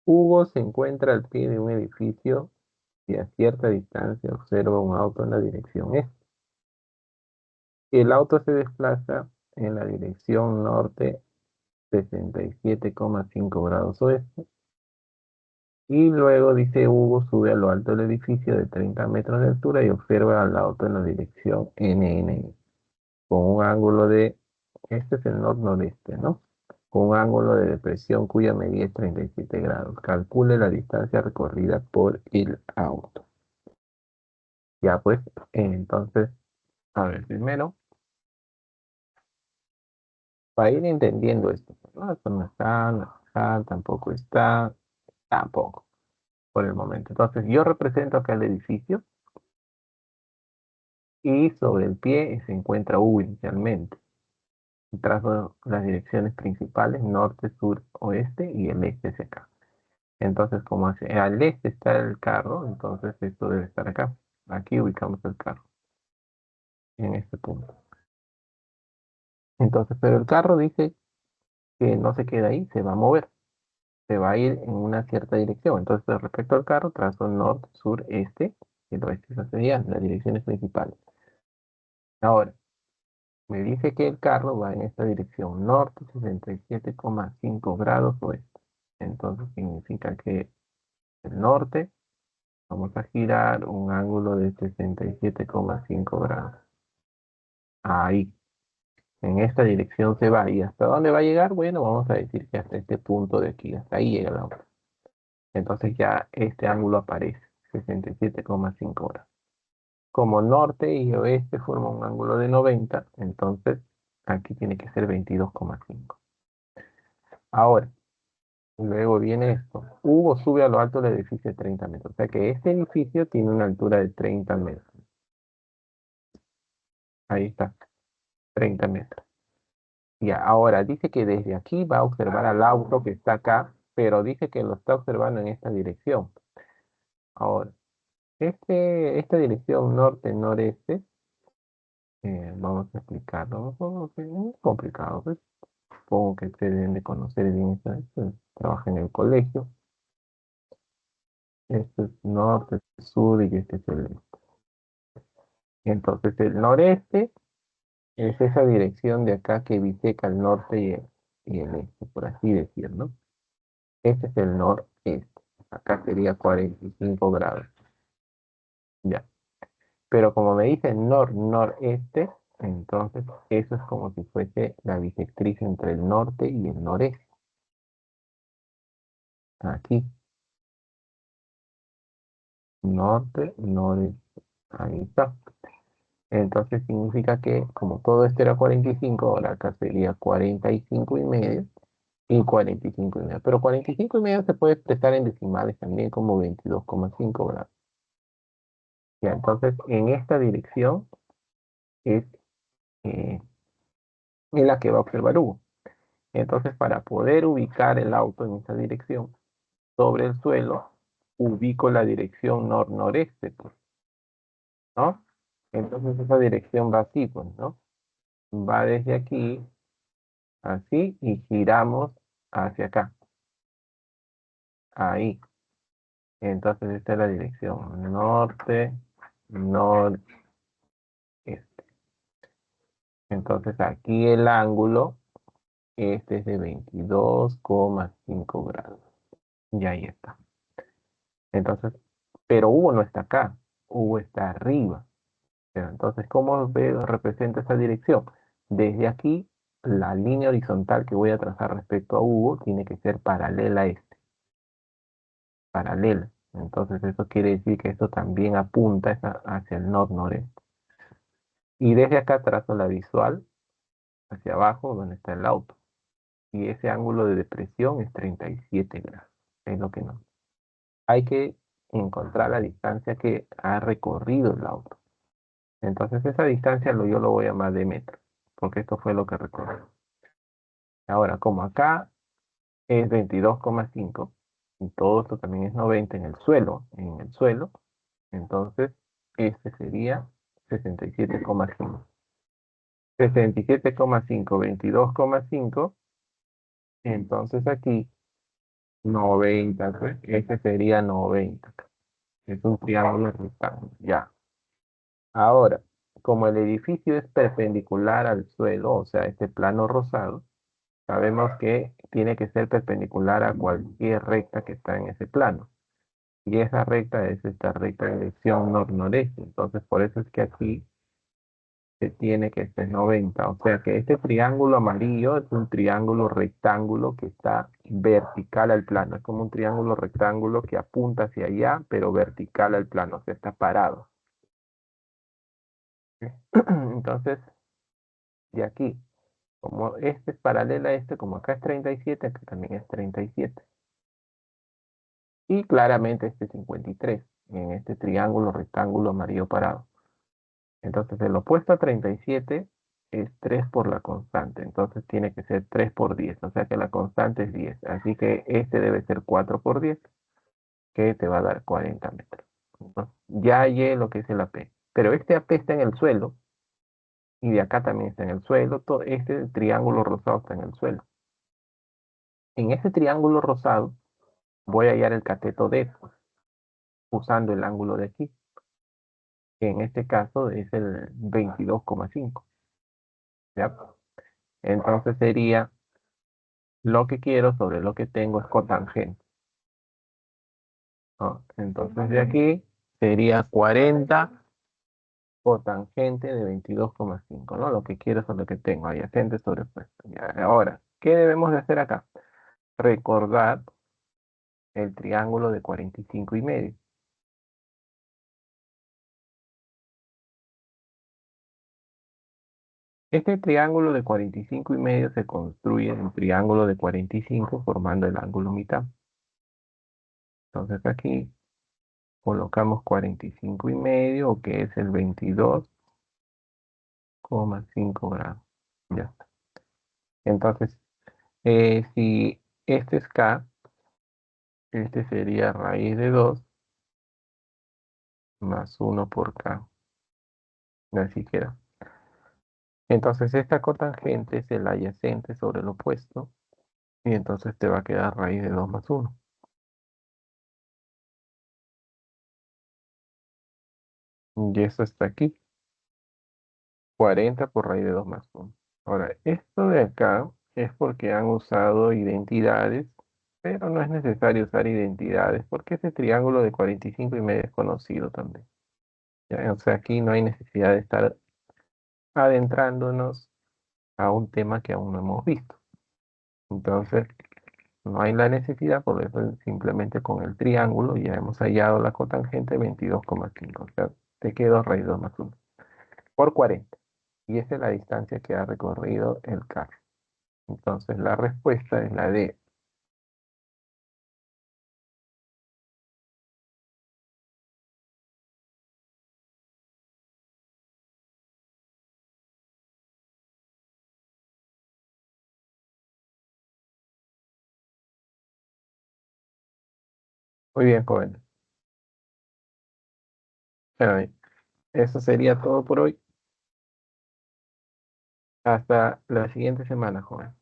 Hugo se encuentra al pie de un edificio y a cierta distancia observa un auto en la dirección este. El auto se desplaza en la dirección norte 67,5 grados oeste. Y luego dice Hugo sube a lo alto del edificio de 30 metros de altura y observa al auto en la dirección NN con un ángulo de, este es el nor-noreste, ¿no? Con un ángulo de depresión cuya medida es 37 grados. Calcule la distancia recorrida por el auto. Ya pues, entonces, a ver, primero, para ir entendiendo esto, ¿no? Esto no está, no está, tampoco está, tampoco, por el momento. Entonces, yo represento acá el edificio y sobre el pie se encuentra U inicialmente. Trazo las direcciones principales, norte, sur, oeste y el este hacia acá. Entonces, como al este está el carro, entonces esto debe estar acá. Aquí ubicamos el carro, en este punto. Entonces, pero el carro dice que no se queda ahí, se va a mover, se va a ir en una cierta dirección. Entonces, respecto al carro, trazo norte, sur, este, y el oeste. Esas serían las direcciones principales. Ahora, me dice que el carro va en esta dirección, norte 67,5 grados oeste. Entonces significa que el norte vamos a girar un ángulo de 67,5 grados. Ahí, en esta dirección se va. ¿Y hasta dónde va a llegar? Bueno, vamos a decir que hasta este punto de aquí, hasta ahí llega la otra. Entonces ya este ángulo aparece, 67,5 grados. Como norte y oeste forman un ángulo de 90, entonces aquí tiene que ser 22,5. Ahora, luego viene esto. Hugo sube a lo alto del edificio de 30 metros. O sea que este edificio tiene una altura de 30 metros. Ahí está, 30 metros. Ya, ahora dice que desde aquí va a observar al auto que está acá, pero dice que lo está observando en esta dirección. Ahora, esta dirección norte-noreste, vamos a explicarlo. Es complicado, pues. Supongo que ustedes deben de conocer bien esto. Trabaja en el colegio. Este es norte, sur y este es el este. Entonces, el noreste es esa dirección de acá que biseca el norte y el este, por así decirlo. Este es el noreste. Acá sería 45 grados. Ya. Pero como me dice noreste, entonces eso es como si fuese la bisectriz entre el norte y el noreste. Aquí. Norte, noreste. Ahí está. Entonces significa que como todo esto era 45, ahora acá sería 45,5 y 45,5. Pero 45,5 se puede expresar en decimales también como 22,5 grados. Ya, entonces en esta dirección es eh, en la que va a observar Hugo. Entonces para poder ubicar el auto en esa dirección sobre el suelo, ubico la dirección nor-noreste, pues, ¿no? Entonces esa dirección va así, pues, ¿no? Va desde aquí, así, y giramos hacia acá. Ahí. Entonces esta es la dirección norte, noreste. Entonces aquí el ángulo, este es de 22,5 grados. Y ahí está. Entonces, pero Hugo no está acá. Hugo está arriba. Pero entonces, ¿cómo representa esa dirección? Desde aquí, la línea horizontal que voy a trazar respecto a Hugo tiene que ser paralela a este. Paralela. Entonces, eso quiere decir que esto también apunta hacia el noreste. Y desde acá trazo la visual hacia abajo, donde está el auto. Y ese ángulo de depresión es 37 grados. Es lo que no. Hay que encontrar la distancia que ha recorrido el auto. Entonces esa distancia yo lo voy a llamar de metro, porque esto fue lo que recorrió. Ahora, como acá es 22,5 y todo esto también es 90 en el suelo, entonces este sería 67,5. 67,5, 22,5. Entonces aquí 90, pues, este sería 90. Es un triángulo rectángulo, ya. Ahora, como el edificio es perpendicular al suelo, o sea, este plano rosado, sabemos que tiene que ser perpendicular a cualquier recta que está en ese plano. Y esa recta es esta recta de dirección nor-noreste. Entonces, por eso es que aquí se tiene que ser 90. O sea que este triángulo amarillo es un triángulo rectángulo que está vertical al plano. Es como un triángulo rectángulo que apunta hacia allá, pero vertical al plano. O sea, está parado. Entonces, de aquí, como este es paralelo a este, como acá es 37, acá también es 37. Y claramente este es 53 en este triángulo rectángulo amarillo parado. Entonces el opuesto a 37 es 3 por la constante. Entonces tiene que ser 3 por 10. O sea que la constante es 10. Así que este debe ser 4 por 10, que te va a dar 40 metros. Entonces, ya hallé lo que es el AP. Pero este AP está en el suelo. Y de acá también está en el suelo. Todo este triángulo rosado está en el suelo. En ese triángulo rosado voy a hallar el cateto D, pues, usando el ángulo de aquí, que en este caso es el 22,5. ¿Ya? Entonces sería lo que quiero sobre lo que tengo es cotangente, ¿no? Entonces de aquí sería 40 cotangente de 22,5, ¿no? Lo que quiero sobre lo que tengo, adyacente sobrepuesto. Ya, ahora, ¿qué debemos de hacer acá? Recordar el triángulo de 45,5. Este triángulo de 45,5 se construye en un triángulo de 45 formando el ángulo mitad. Entonces aquí colocamos 45,5, que es el 22,5 grados. Ya está. Entonces, si este es K, este sería raíz de 2 más 1 por K. Así queda. Entonces, esta cotangente es el adyacente sobre el opuesto. Y entonces te va a quedar raíz de 2 más 1. Y eso está aquí. 40 por raíz de 2 más 1. Ahora, esto de acá es porque han usado identidades, pero no es necesario usar identidades porque ese triángulo de 45,5 es conocido también. ¿Ya? O sea, aquí no hay necesidad de estar adentrándonos a un tema que aún no hemos visto. Entonces, no hay la necesidad, por eso simplemente con el triángulo ya hemos hallado la cotangente 22,5. O sea, te quedó raíz 2 más 1 por 40. Y esa es la distancia que ha recorrido el carro. Entonces, la respuesta es la D. Muy bien, joven. Bueno, eso sería todo por hoy. Hasta la siguiente semana, joven.